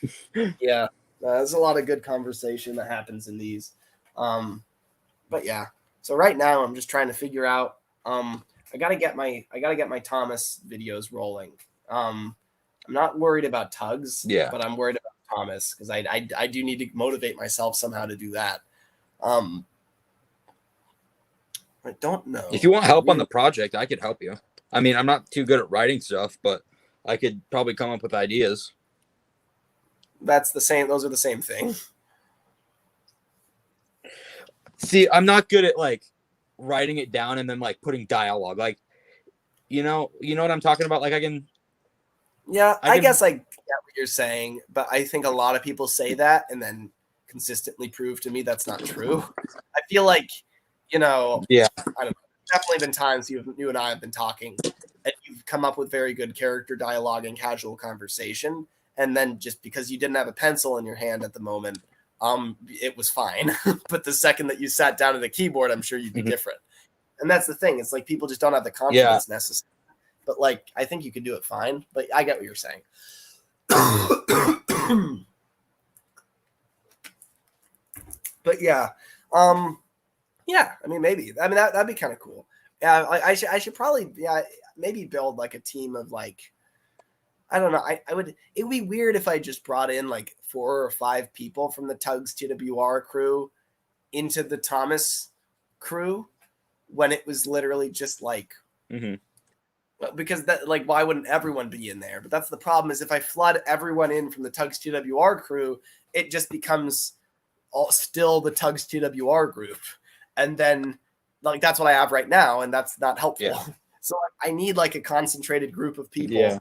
Speaker 2: Yeah, there's a lot of good conversation that happens in these. But yeah, so right now I'm just trying to figure out. I gotta get my Thomas videos rolling. I'm not worried about Tugs, but I'm worried about Thomas because I do need to motivate myself somehow to do that. I don't know.
Speaker 1: If you want help on the project, I could help you. I mean, I'm not too good at writing stuff, but I could probably come up with ideas.
Speaker 2: That's the same. Those are the same thing.
Speaker 1: See, I'm not good at like writing it down and then like putting dialogue. Like, you know what I'm talking about? Like I can.
Speaker 2: Yeah, I guess I get what you're saying, but I think a lot of people say that and then consistently prove to me that's not true. I feel like, I don't know. Definitely been times you and I have been talking and you've come up with very good character dialogue and casual conversation. And then just because you didn't have a pencil in your hand at the moment, it was fine. But the second that you sat down at a keyboard, I'm sure you'd be different. And that's the thing. It's like people just don't have the confidence necessary. But like, I think you can do it fine. But I get what you're saying. But yeah. Yeah, I mean, maybe. I mean, that'd be kind of cool. Yeah, I should probably, maybe build like a team of like, I don't know. It would be weird if I just brought in like 4 or 5 people from the Tugs TWR crew into the Thomas crew when it was literally just like, because that, like, why wouldn't everyone be in there? But that's the problem, is if I flood everyone in from the Tugs TWR crew, it just becomes still the Tugs TWR group. And then like, that's what I have right now. And that's not helpful. Yeah. So I need like a concentrated group of people that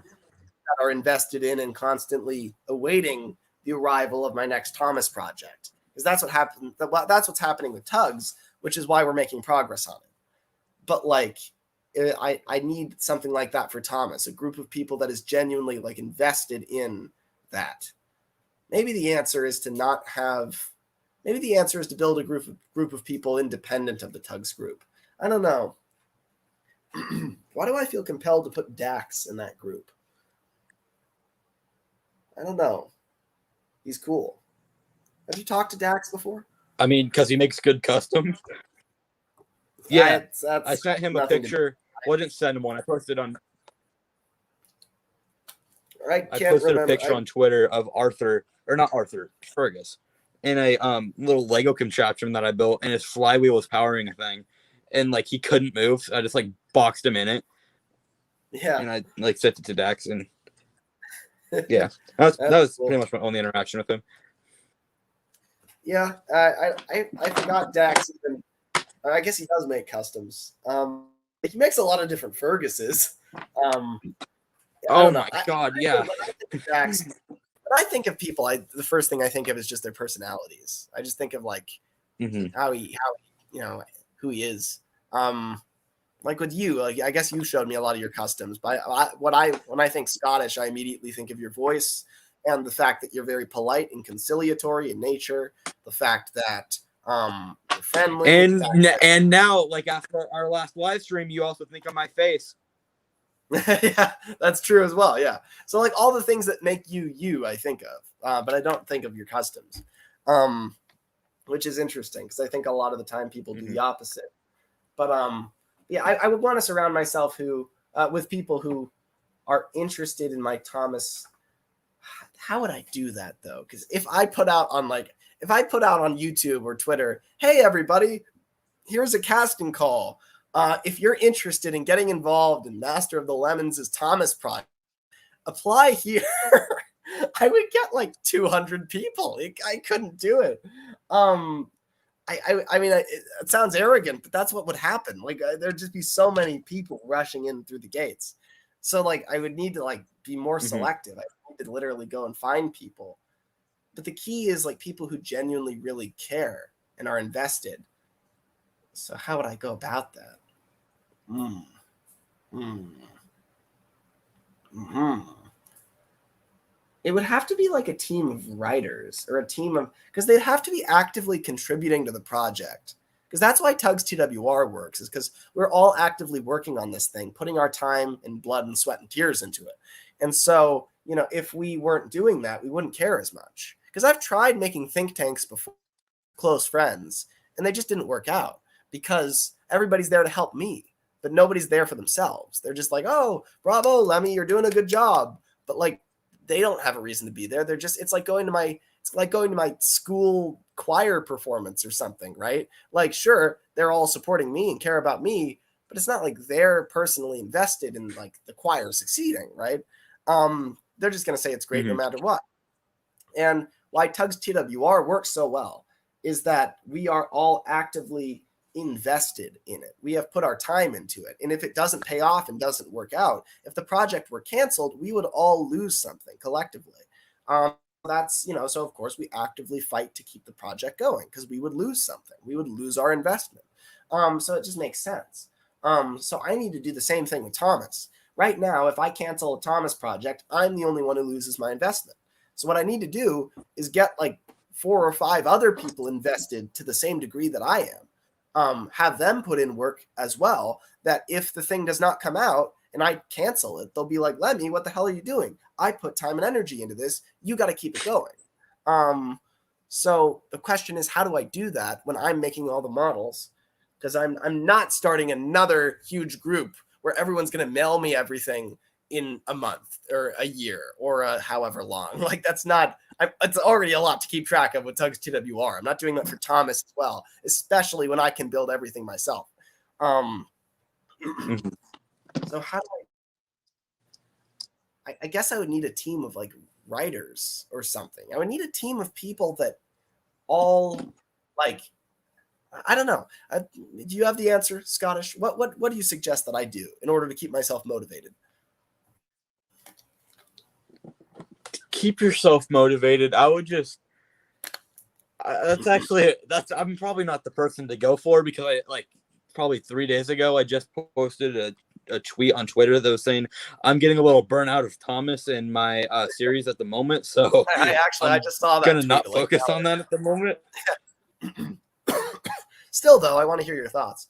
Speaker 2: are invested in and constantly awaiting the arrival of my next Thomas project. Because that's what happened. That's what's happening with Tugs, which is why we're making progress on it. But like, I need something like that for Thomas, a group of people that is genuinely like invested in that. Maybe the answer is to not have. Maybe the answer is to build a group of people independent of the Tugs group. I don't know. Why do I feel compelled to put Dax in that group? I don't know. He's cool. Have you talked to Dax before?
Speaker 1: I mean, because he makes good customs. Yeah, I sent him a picture. Well, I didn't send him one. I posted on. I posted a picture on Twitter of Fergus, in a little Lego contraption that I built, and his flywheel was powering a thing, and like he couldn't move. So I just like boxed him in it. Yeah, and I like sent it to Dax, and yeah, that was cool. Pretty much my only interaction with him.
Speaker 2: Yeah, I forgot Dax even. I guess he does make customs. He makes a lot of different Ferguses.
Speaker 1: Oh my god, yeah.
Speaker 2: Dax. When I think of people, the first thing I think of is just their personalities. I just think of like how he who he is. Like with you, like I guess you showed me a lot of your customs, but when I think Scottish, I immediately think of your voice and the fact that you're very polite and conciliatory in nature. The fact that you're friendly,
Speaker 1: and now, like after our last live stream, you also think of my face.
Speaker 2: Yeah, that's true as well. Yeah, so like all the things that make you, I think of, but I don't think of your customs, which is interesting because I think a lot of the time people do the opposite. But yeah, I would want to surround myself with people who are interested in my Thomas. How would I do that though? Because if I put out on YouTube or Twitter, hey everybody, here's a casting call. If you're interested in getting involved in Master of the Lemons' Thomas project, apply here. I would get like 200 people. I couldn't do it. I mean, it sounds arrogant, but that's what would happen. Like there'd just be so many people rushing in through the gates. So like I would need to like be more selective. I need to literally go and find people. But the key is like people who genuinely really care and are invested. So how would I go about that? It would have to be like a team of writers or a team of, because they'd have to be actively contributing to the project. Because that's why TUGS TWR works, is because we're all actively working on this thing, putting our time and blood and sweat and tears into it. And so, you know, if we weren't doing that, we wouldn't care as much. Because I've tried making think tanks before, close friends, and they just didn't work out because everybody's there to help me, but nobody's there for themselves. They're just like, oh, bravo, Lemmy, you're doing a good job. But like, they don't have a reason to be there. They're just, it's like going to my school choir performance or something, right? Like, sure, they're all supporting me and care about me, but it's not like they're personally invested in like the choir succeeding, right? They're just going to say it's great no matter what. And why TUGS TWR works so well is that we are all actively invested in it. We have put our time into it. And if it doesn't pay off and doesn't work out, if the project were canceled, we would all lose something collectively. That's, you know, so of course we actively fight to keep the project going because we would lose something. We would lose our investment. So it just makes sense. So I need to do the same thing with Thomas. Right now, if I cancel a Thomas project, I'm the only one who loses my investment. So what I need to do is get like 4 or 5 other people invested to the same degree that I am. Have them put in work as well, that if the thing does not come out and I cancel it, they'll be like, Lemmy, what the hell are you doing? I put time and energy into this. You got to keep it going. So the question is, how do I do that when I'm making all the models? Because I'm not starting another huge group where everyone's going to mail me everything in a month or a year or however long. Like that's not, it's already a lot to keep track of with TUGS TWR. I'm not doing that for Thomas as well, especially when I can build everything myself. So how do I guess I would need a team of like writers or something. I would need a team of people that all like, I don't know. Do you have the answer, Scottish? What do you suggest that I do in order to keep myself motivated?
Speaker 1: Keep yourself motivated. I would just I'm probably not the person to go for, because I like probably 3 days ago I just posted a tweet on Twitter that was saying I'm getting a little burnout of Thomas in my series at the moment, so
Speaker 2: I just saw that.
Speaker 1: Gonna not focus on that at the moment.
Speaker 2: Still though, I want to hear your thoughts.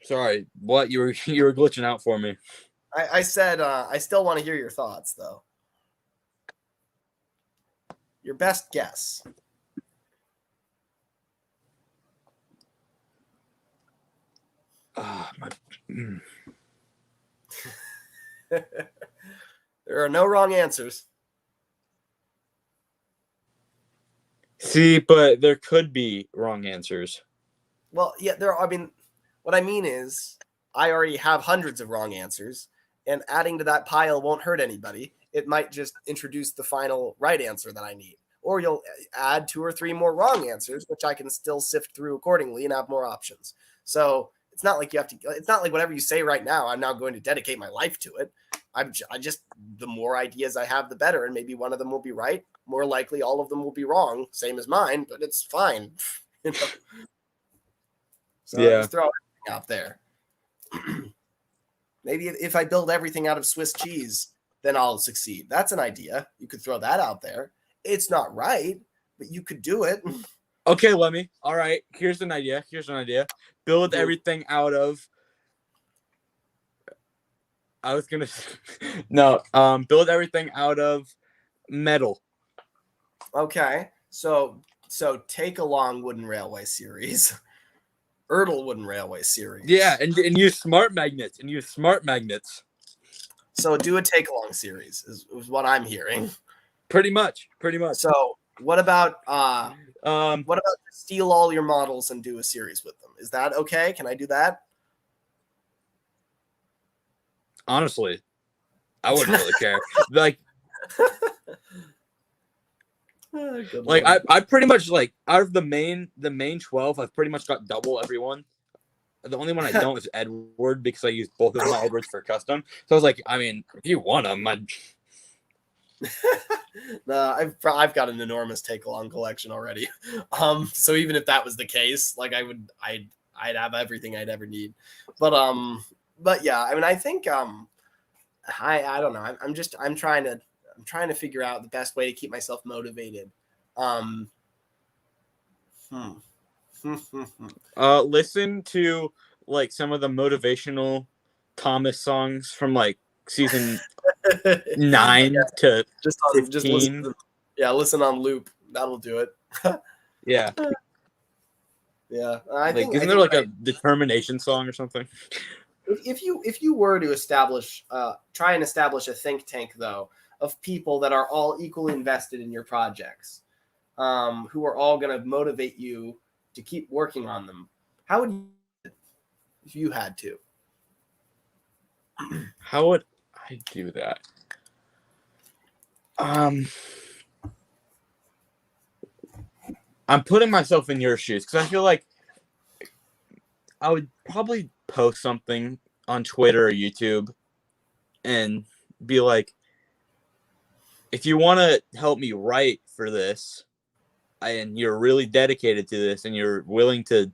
Speaker 1: Sorry, what you were glitching out for me.
Speaker 2: I said I still want to hear your thoughts though. Your best guess. There are no wrong answers.
Speaker 1: See, but there could be wrong answers.
Speaker 2: Well, yeah, I mean, what I mean is I already have hundreds of wrong answers, and adding to that pile won't hurt anybody. It might just introduce the final right answer that I need. Or you'll add 2 or 3 more wrong answers, which I can still sift through accordingly and have more options. So it's not like it's not like whatever you say right now, I'm now going to dedicate my life to it. I just, the more ideas I have, the better. And maybe one of them will be right. More likely, all of them will be wrong. Same as mine, but it's fine. You know? So yeah. Just throw everything out there. Maybe if I build everything out of Swiss cheese, then I'll succeed. That's an idea. You could throw that out there. It's not right, but you could do it.
Speaker 1: Okay, Lemmy. All right. Here's an idea. Build everything out of I was gonna no, build everything out of metal.
Speaker 2: Okay, so take along wooden railway series, Erdl wooden railway series.
Speaker 1: Yeah, and use smart magnets.
Speaker 2: So do a take along series is what I'm hearing.
Speaker 1: Pretty much.
Speaker 2: So what about
Speaker 1: Um,
Speaker 2: steal all your models and do a series with them? Is that okay? Can I do that?
Speaker 1: honestly, I wouldn't really care. Like,
Speaker 2: Good
Speaker 1: like
Speaker 2: Lord.
Speaker 1: I pretty much like out of the main 12, I've pretty much got double everyone. The only one I don't is Edward because I use both of my Edwards for custom. So I was like, I mean, if you want them,
Speaker 2: I've got an enormous take along collection already. So even if that was the case, like I'd have everything I'd ever need. But yeah, I mean, I think I don't know. I'm trying to figure out the best way to keep myself motivated.
Speaker 1: listen to like some of the motivational Thomas songs from like season 9 to
Speaker 2: just
Speaker 1: 15.
Speaker 2: listen on loop. That'll do it.
Speaker 1: Yeah.
Speaker 2: Yeah,
Speaker 1: Isn't there like a determination song or something?
Speaker 2: If you were to try and establish a think tank though of people that are all equally invested in your projects, who are all going to motivate you to keep working on them, how would you, if you had to?
Speaker 1: How would I do that? I'm putting myself in your shoes because I feel like I would probably post something on Twitter or YouTube and be like, if you want to help me write for this and you're really dedicated to this and you're willing to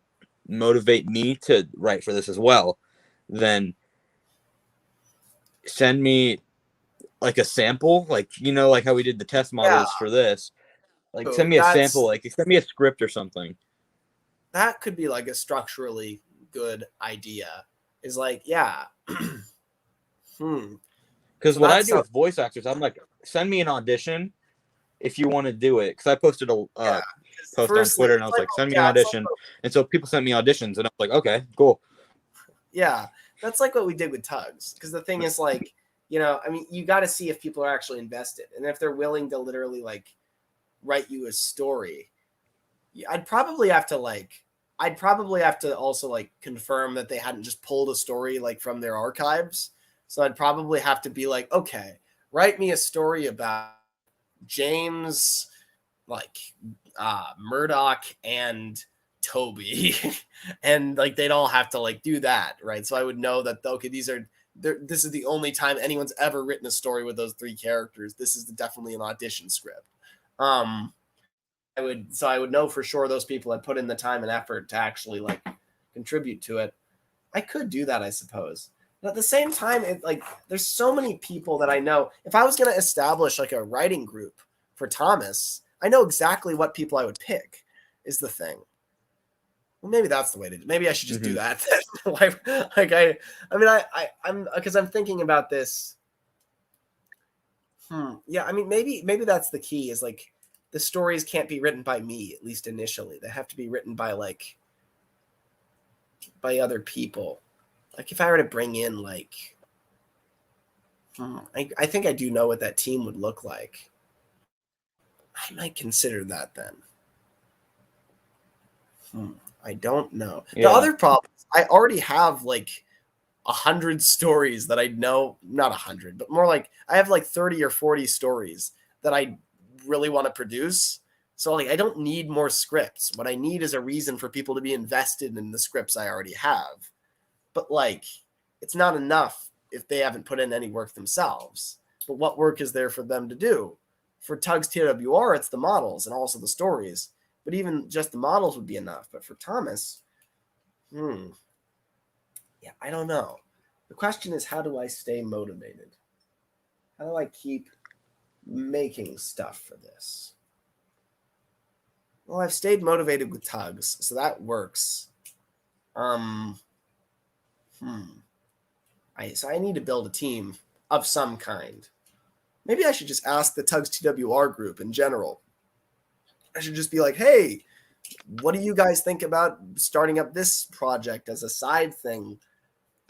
Speaker 1: motivate me to write for this as well, then send me like a sample, like, like how we did the test models for this. Like, send me a sample, like send me a script or something.
Speaker 2: That could be like a structurally good idea. Is like, yeah.
Speaker 1: Because what I do with voice actors, I'm like, send me an audition if you want to do it. Because I posted a post on Twitter and I was like, send me an audition. And so people sent me auditions and I was like, okay, cool.
Speaker 2: Yeah, that's like what we did with Tugs. Because the thing is like, I mean, you got to see if people are actually invested. And if they're willing to literally like write you a story, I'd probably have to also like confirm that they hadn't just pulled a story like from their archives. So I'd probably have to be like, okay, write me a story about James, like Murdoch and Toby. And like they'd all have to like do that, right? So I would know that, okay, this is the only time anyone's ever written a story with those 3 characters. This is definitely an audition script. I would know for sure those people had put in the time and effort to actually like contribute to it. I could do that, I suppose. But at the same time, there's so many people that I know. If I was going to establish like a writing group for Thomas, I know exactly what people I would pick is the thing. Well, maybe that's the way to do it. Maybe I should just do that. I'm thinking about this. Yeah, I mean, maybe that's the key is like the stories can't be written by me, at least initially. They have to be written by other people. Like if I were to bring in like, I think I do know what that team would look like. I might consider that then. I don't know. Yeah. The other problem, I already have like 100 stories that I know, not 100, but more like I have like 30 or 40 stories that I really want to produce. So like I don't need more scripts. What I need is a reason for people to be invested in the scripts I already have. But like it's not enough if they haven't put in any work themselves. But what work is there for them to do? For Tugs TWR, it's the models and also the stories. But even just the models would be enough. But for Thomas, yeah, I don't know. The question is, how do I stay motivated? How do I keep making stuff for this? Well, I've stayed motivated with Tugs, so that works. I So I need to build a team of some kind. Maybe I should just ask the TUGS TWR group in general. I should just be like, hey, what do you guys think about starting up this project as a side thing?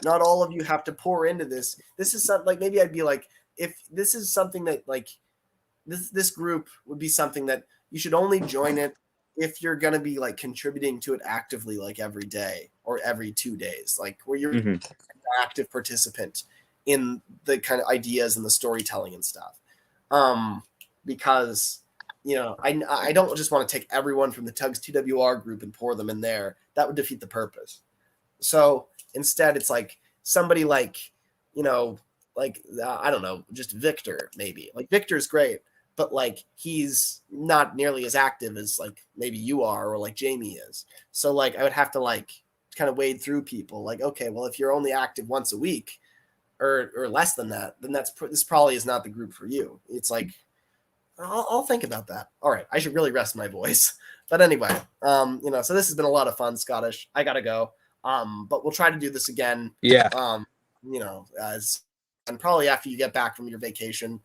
Speaker 2: Not all of you have to pour into this. This is something like, maybe I'd be like, if this is something that like this group would be something that you should only join it if you're going to be like contributing to it actively, like every day or every 2 days, like where you're an active participant in the kind of ideas and the storytelling and stuff. Because I don't just want to take everyone from the TUGS TWR group and pour them in there. That would defeat the purpose. So instead, it's like somebody like, I don't know, just Victor, maybe. Like Victor's great, but like he's not nearly as active as like maybe you are or like Jamie is. So like I would have to like kind of wade through people. Like, okay, well, if you're only active once a week or less than that, then this probably is not the group for you. It's like, I'll think about that. All right, I should really rest my voice. But anyway, so this has been a lot of fun, Scottish. I gotta go. But we'll try to do this again.
Speaker 1: Yeah.
Speaker 2: And probably after you get back from your vacation.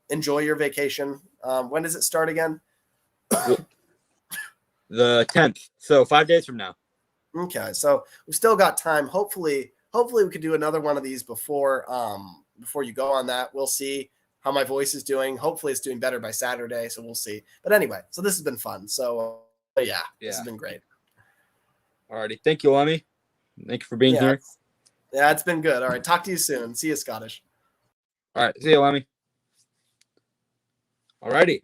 Speaker 2: Enjoy your vacation. When does it start again?
Speaker 1: The 10th. So 5 days from now.
Speaker 2: Okay, so we've still got time. Hopefully we could do another one of these before you go on that. We'll see how my voice is doing. Hopefully it's doing better by Saturday, so we'll see. But anyway, so this has been fun. So yeah, this has been great.
Speaker 1: Alrighty. Thank you, Lemmy. Thank you for being here.
Speaker 2: Yeah, it's been good. All right, talk to you soon. See you, Scottish.
Speaker 1: All right, see you, Lemmy. Alrighty.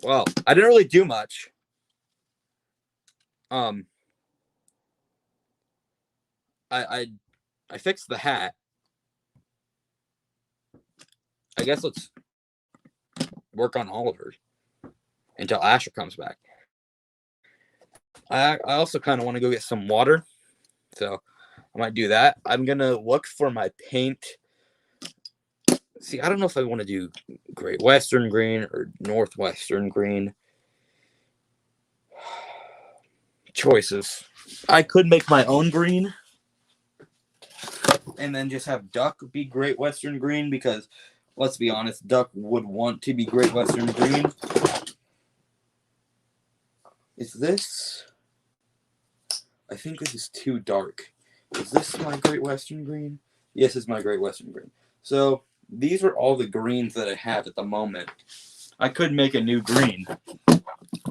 Speaker 1: Well, I didn't really do much. I fixed the hat. I guess let's work on Oliver until Asher comes back. I also kind of want to go get some water, so I might do that. I'm gonna look for my paint. See, I don't know if I want to do Great Western green or Northwestern green. Choices. I could make my own green and then just have Duck be Great Western green because, let's be honest, Duck would want to be Great Western green. Is this? I think this is too dark. Is this my Great Western green? Yes, it's my Great Western green. So these are all the greens that I have at the moment. I could make a new green,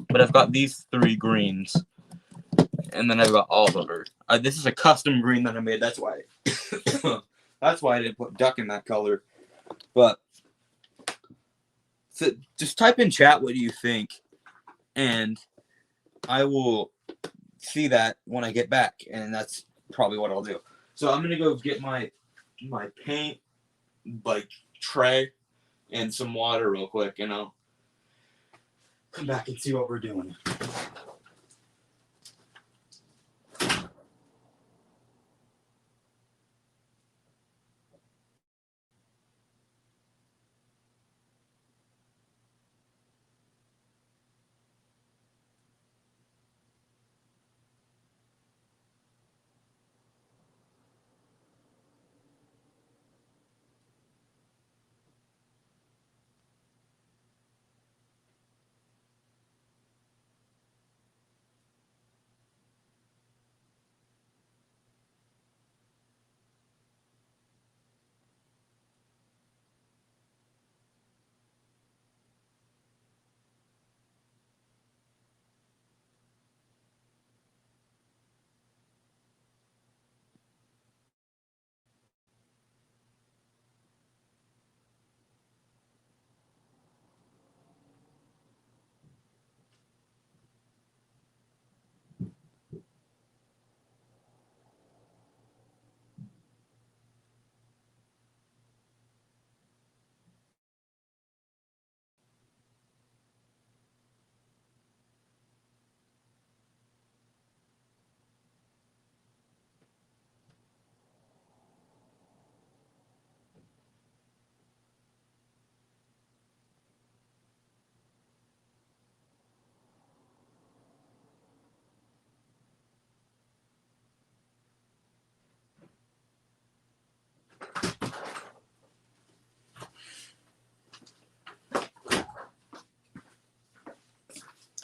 Speaker 1: but I've got these 3 greens, and then I've got Oliver. This is a custom green that I made. That's why. That's why I didn't put Duck in that color. But so just type in chat what do you think, and I will see that when I get back, and that's probably what I'll do. So I'm gonna go get my paint like tray and some water real quick, and I'll come back and see what we're doing.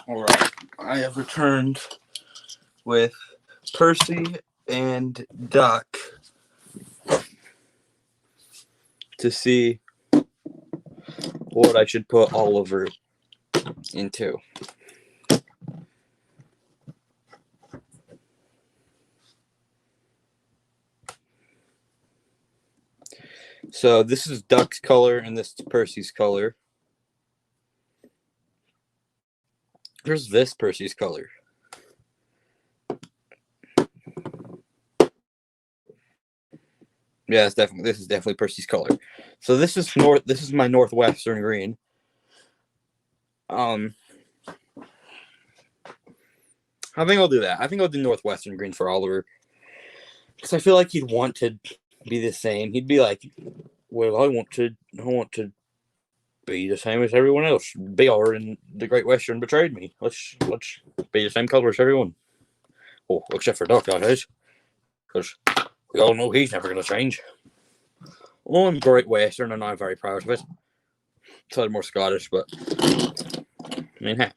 Speaker 1: All right, I have returned with Percy and Duck to see what I should put Oliver into. So this is Duck's color and this is Percy's color. Here's this Percy's color. Yeah, this is definitely Percy's color. So this is my northwestern green. I think I'll do that. I think I'll do northwestern green for Oliver. Because I feel like he'd want to be the same. He'd be like, well, I want to be the same as everyone else. BR and the Great Western betrayed me. Let's be the same color as everyone. Oh, except for Duck, that is. Because we all know he's never going to change. Well, I'm Great Western and I'm very proud of it. Slightly more Scottish, but I mean, hey.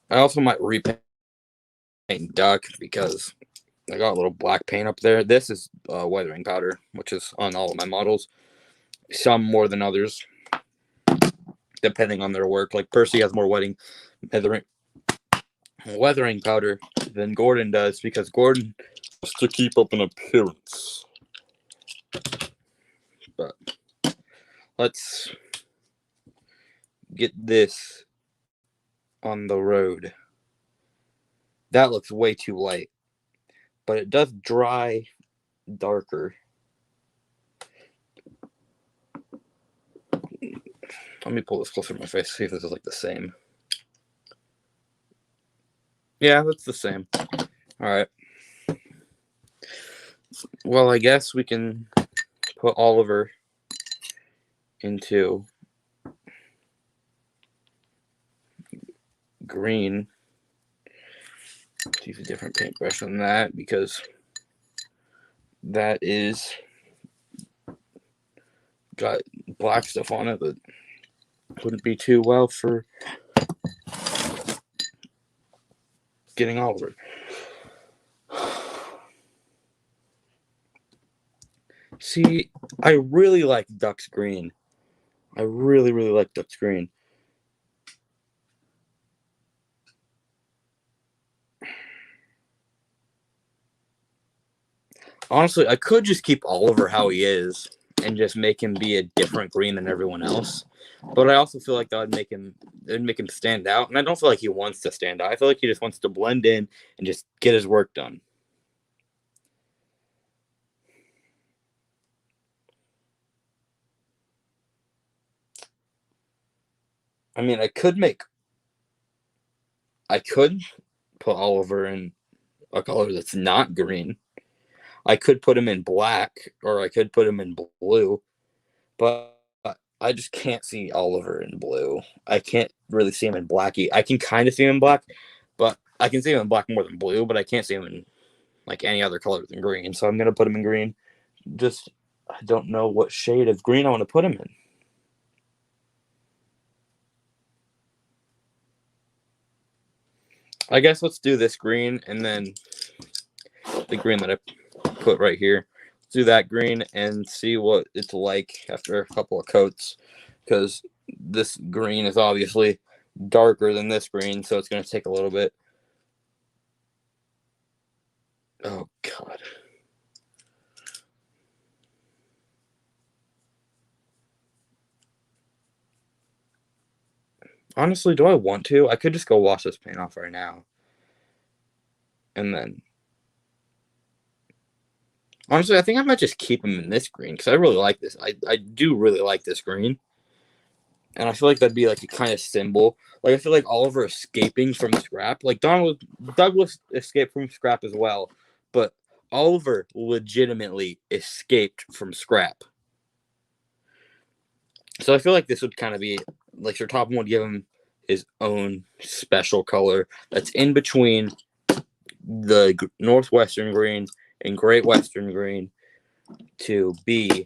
Speaker 1: I also might repaint Duck because I got a little black paint up there. This is weathering powder, which is on all of my models. Some more than others, depending on their work. Like Percy has more weathering powder than Gordon does because Gordon has to keep up an appearance. But let's get this on the road. That looks way too light, but it does dry darker. Let me pull this closer to my face, see if this is like the same. Yeah, that's the same. All right. Well, I guess we can put Oliver into green. Let's use a different paintbrush on that because that is got black stuff on it that wouldn't be too well for getting Oliver. See, I really like Duck's green. I really, really like Duck's green. Honestly, I could just keep Oliver how he is and just make him be a different green than everyone else. But I also feel like that would make him stand out. And I don't feel like he wants to stand out. I feel like he just wants to blend in and just get his work done. I mean, I could put Oliver in a color that's not green. I could put him in black or I could put him in blue. But I just can't see Oliver in blue. I can't really see him in black. I can kind of see him in black, but I can see him in black more than blue, but I can't see him in like any other color than green. So I'm going to put him in green. Just, I don't know what shade of green I want to put him in. I guess let's do this green and then the green that I put right here. Let's do that green and see what it's like after a couple of coats, because this green is obviously darker than this green, so it's going to take a little bit. Oh, God. Honestly, do I want to? I could just go wash this paint off right now. And then... Honestly, I think I might just keep him in this green, because I really like this. I do really like this green. And I feel like that'd be like a kind of symbol. Like, I feel like Oliver escaping from scrap. Like, Douglas escaped from scrap as well. But Oliver legitimately escaped from scrap. So I feel like this would kind of be, like, your top one would give him his own special color that's in between the Northwestern green and Great Western green to be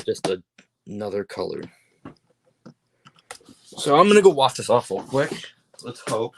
Speaker 1: just another color. So I'm gonna go wash this off real quick. Let's hope.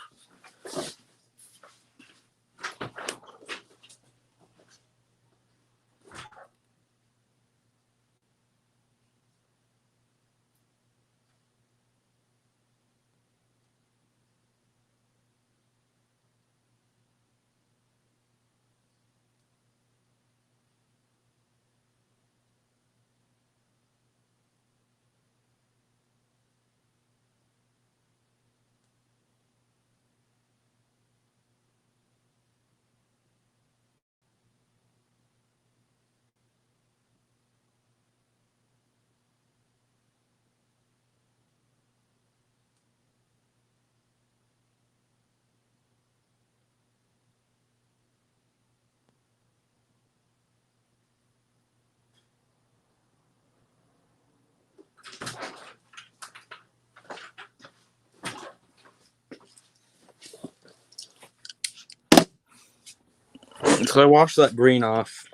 Speaker 1: So I washed that green off.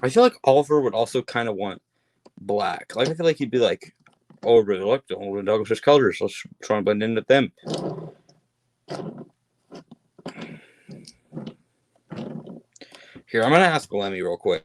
Speaker 1: I feel like Oliver would also kind of want black. Like I feel like he'd be like, "Oh, I really like the Oliver Douglas colors. Let's try and blend in with them." Here, I'm gonna ask Lemmy real quick.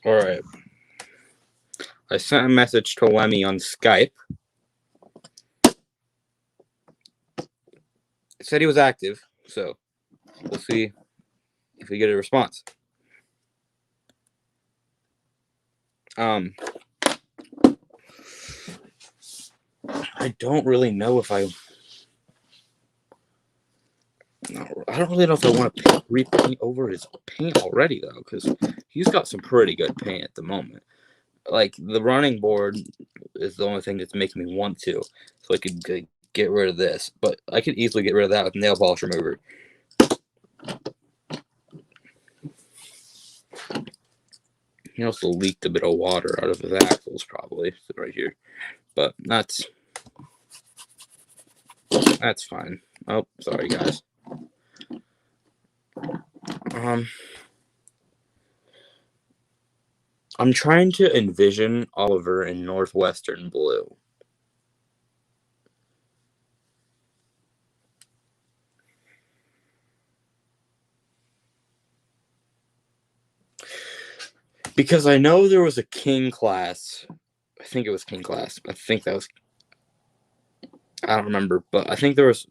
Speaker 1: All right. I sent a message to Lemmy on Skype. It said he was active, so we'll see if we get a response. I don't really know if I don't really know if I want to repaint over his paint already, though, because he's got some pretty good paint at the moment. Like, the running board is the only thing that's making me want to, so I could get rid of this. But I could easily get rid of that with nail polish remover. He also leaked a bit of water out of his axles, probably, right here. But that's fine. Oh, sorry, guys. I'm trying to envision Oliver in Northwestern blue. Because I know there was a King class. I think it was King class. I think that was... I don't remember, but I think there was...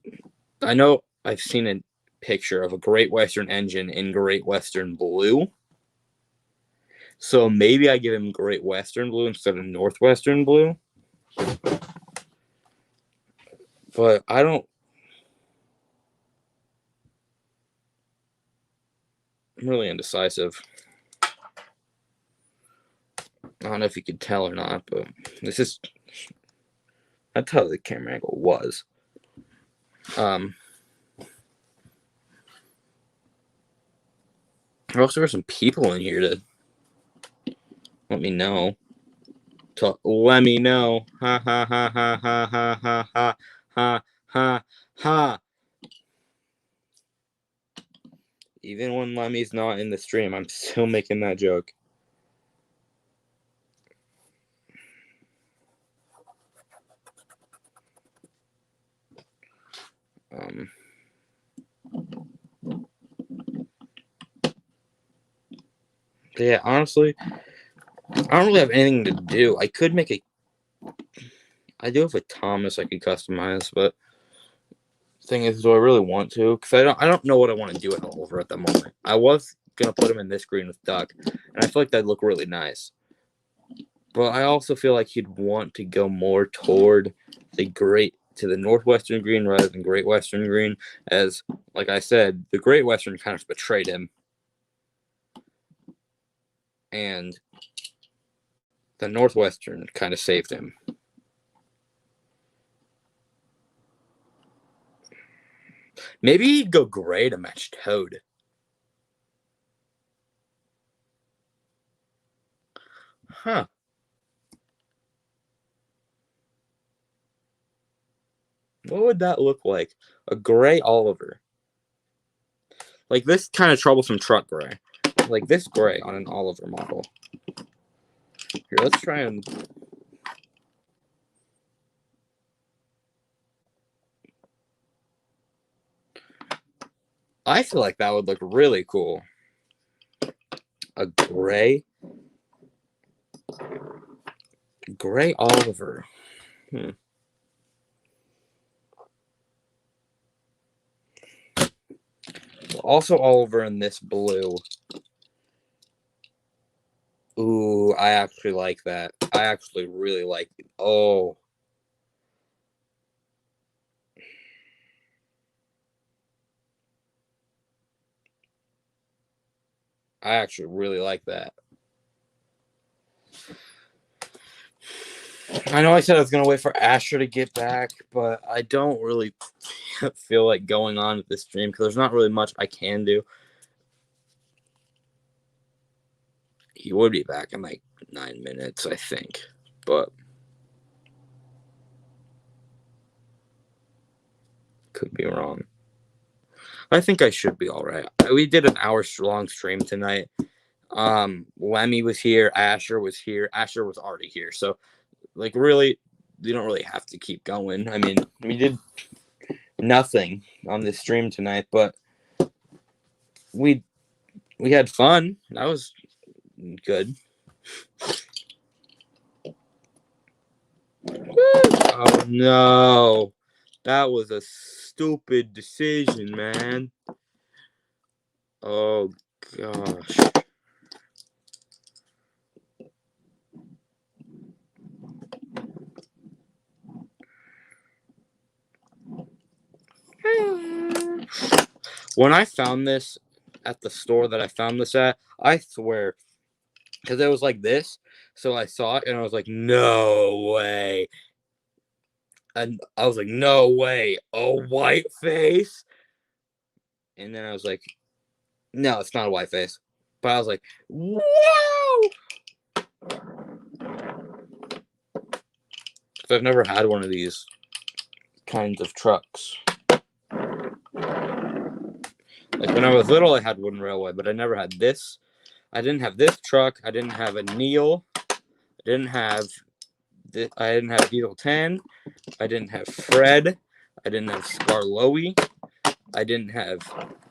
Speaker 1: I know I've seen a picture of a Great Western engine in Great Western blue. So maybe I give him Great Western blue instead of Northwestern blue. But I don't... I'm really indecisive. I don't know if you could tell or not, but this is... That's how the camera angle was. I also have some people in here to let me know. Let me know. Ha ha ha ha ha ha ha ha ha ha ha. Even when Lemmy's not in the stream, I'm still making that joke. Yeah, honestly, I don't really have anything to do. I could make a. I do have a Thomas I could customize, but thing is, do I really want to? Because I don't know what I want to do at Oliver at the moment. I was gonna put him in this green with Duck, and I feel like that'd look really nice. But I also feel like he'd want to go more toward the Northwestern green rather than Great Western green, as like I said, the Great Western kind of betrayed him, and the Northwestern kind of saved him. Maybe he'd go gray to match Toad. Huh. What would that look like? A gray Oliver. Like this kind of troublesome truck gray. Like this gray on an Oliver model. Here, let's try and... I feel like that would look really cool. A gray Oliver. Also Oliver in this blue. Ooh, I actually like that. I actually really like it. Oh. I actually really like that. I know I said I was going to wait for Asher to get back, but I don't really feel like going on with this stream because there's not really much I can do. He would be back in like 9 minutes, I think, but could be wrong. I think I should be all right. We did an hour-long stream tonight. Lemmy was here. Asher was here. Asher was already here. So, like, really, you don't really have to keep going. I mean, we did nothing on this stream tonight, but we had fun. That was good. Oh, no. That was a stupid decision, man. Oh, gosh. When I found this at the store that I found this at, I swear, because it was like this, so I saw it and I was like, no way. And I was like, no way, a white face? And then I was like, no, it's not a white face. But I was like, whoa! So I've never had one of these kinds of trucks. Like when I was little, I had wooden railway, but I never had this. I didn't have this truck. I didn't have a Neil. I didn't have Diesel 10. I didn't have Fred. I didn't have Scarloey. I didn't have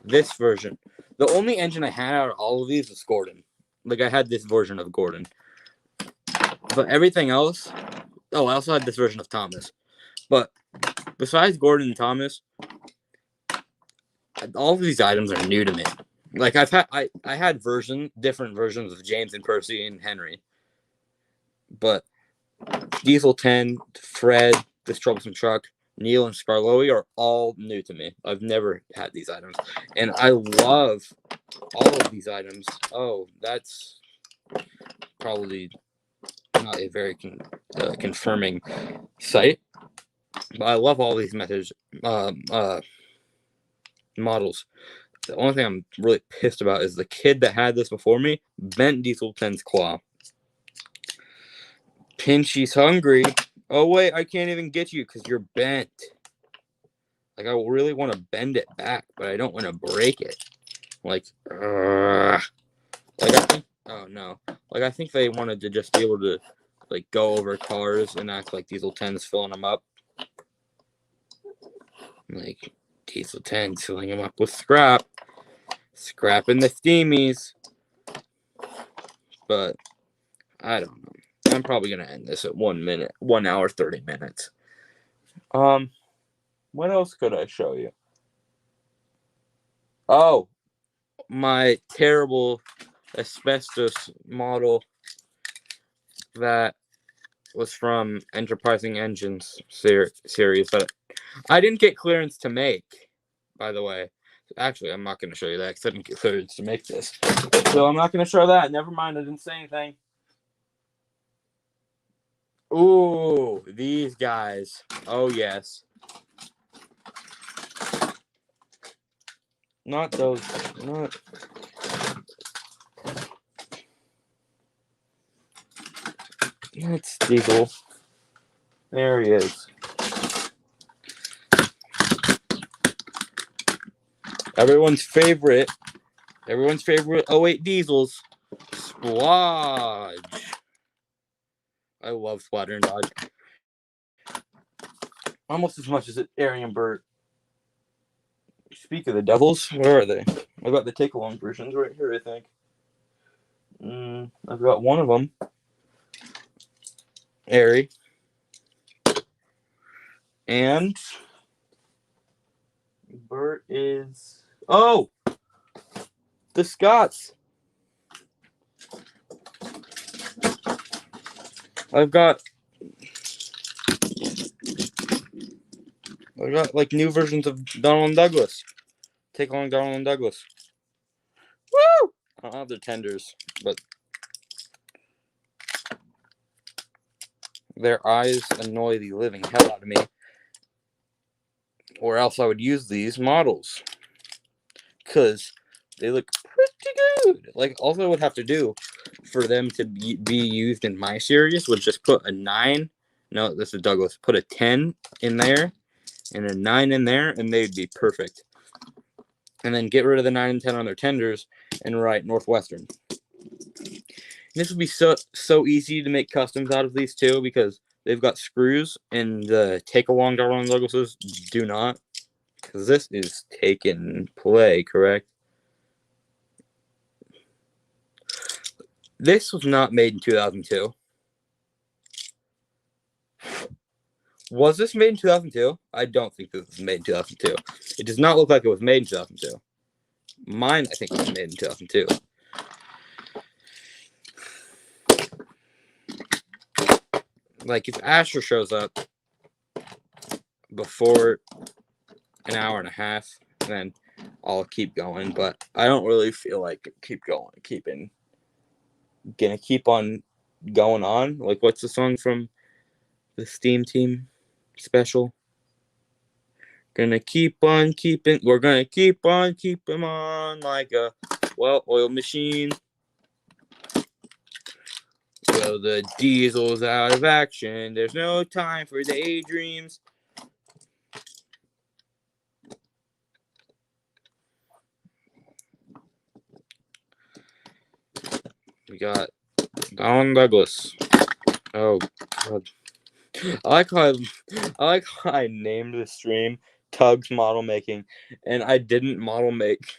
Speaker 1: this version. The only engine I had out of all of these was Gordon. Like I had this version of Gordon. But everything else... Oh, I also had this version of Thomas. But besides Gordon and Thomas, all of these items are new to me. Like I had different versions of James and Percy and Henry. But Diesel 10, Fred, this troublesome truck, Neil and Scarloey are all new to me. I've never had these items. And I love all of these items. Oh, that's probably not a very confirming site. But I love all these models. The only thing I'm really pissed about is the kid that had this before me bent Diesel 10's claw. Pinchy's hungry. Oh, wait, I can't even get you because you're bent. Like, I really want to bend it back, but I don't want to break it. Like, I think, oh, no. Like, I think they wanted to just be able to, like, go over cars and act like Diesel 10's filling them up. Like, Diesel 10's filling them up with scrap. Scrapping the steamies. But I don't know. I'm probably gonna end this at 1 hour 30 minutes. What else could I show you? Oh, my terrible asbestos model that was from Enterprising Engines series that I didn't get clearance to make, by the way. Actually, I'm not going to show you that because I didn't get clearance to make this. So I'm not going to show that. Never mind, I didn't say anything. Ooh, these guys. Oh, yes. Not those. Not. That's Diesel. There he is. Everyone's favorite 08 Diesels, Splodge. I love Splatter and Dodge. Almost as much as Arian Burt. Speak of the Devils, where are they? I got the take-along versions right here, I think. I've got one of them. Airy. And Burt is... Oh! The Scots. I've got like new versions of Donald and Douglas. Take along Donald and Douglas. Woo! I don't have their tenders, but their eyes annoy the living hell out of me. Or else I would use these models. Because they look pretty good. Like, all I would have to do for them to be used in my series would just put a 9. No, this is Douglas. Put a 10 in there and a 9 in there, and they'd be perfect. And then get rid of the 9 and 10 on their tenders and write Northwestern. And this would be so easy to make customs out of these two because they've got screws and the take-along Donald and Douglases do not. Because this is take and play, correct? This was not made in 2002. Was this made in 2002? I don't think this was made in 2002. It does not look like it was made in 2002. Mine, I think, was made in 2002. Like, if Asher shows up before an hour and a half, then I'll keep going. But I don't really feel like gonna keep on going on. Like, what's the song from the Steam Team special? We're gonna keep on keeping on like a well-oiled machine. So the diesel's out of action. There's no time for daydreams. We got Donald Douglas. Oh God. I like how I named the stream TUGS Model Making, and I didn't model make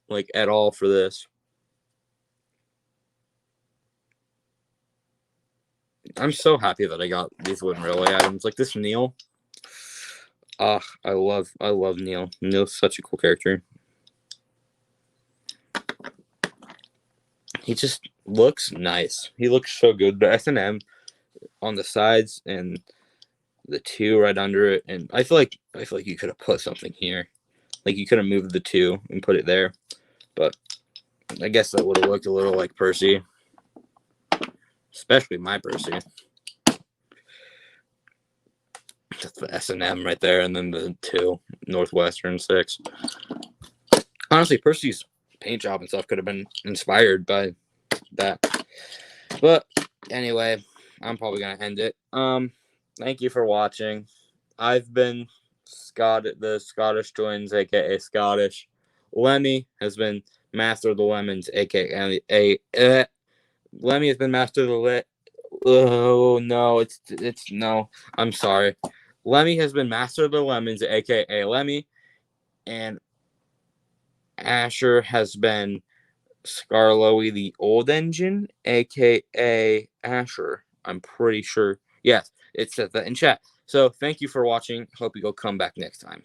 Speaker 1: like at all for this. I'm so happy that I got these wooden railway items. Like this Neil. I love Neil. Neil's such a cool character. He just looks nice. He looks so good. The S&M on the sides and the 2 right under it, and I feel like you could have put something here. Like you could have moved the 2 and put it there. But I guess that would have looked a little like Percy. Especially my Percy. Just the S&M right there, and then the 2 Northwestern 6. Honestly, Percy's paint job and stuff could have been inspired by that. But anyway, I'm probably gonna end it. Thank you for watching. I've been the Scottish Twins, aka Scottish. Lemmy has been Master of the Lemons, aka Lemmy has been Master of the Oh no, it's no. I'm sorry. Lemmy has been Master of the Lemons, aka Lemmy, and Asher has been Scarlowy the Old Engine, aka Asher. I'm pretty sure. Yes, it says that in chat. So thank you for watching. Hope you go come back next time.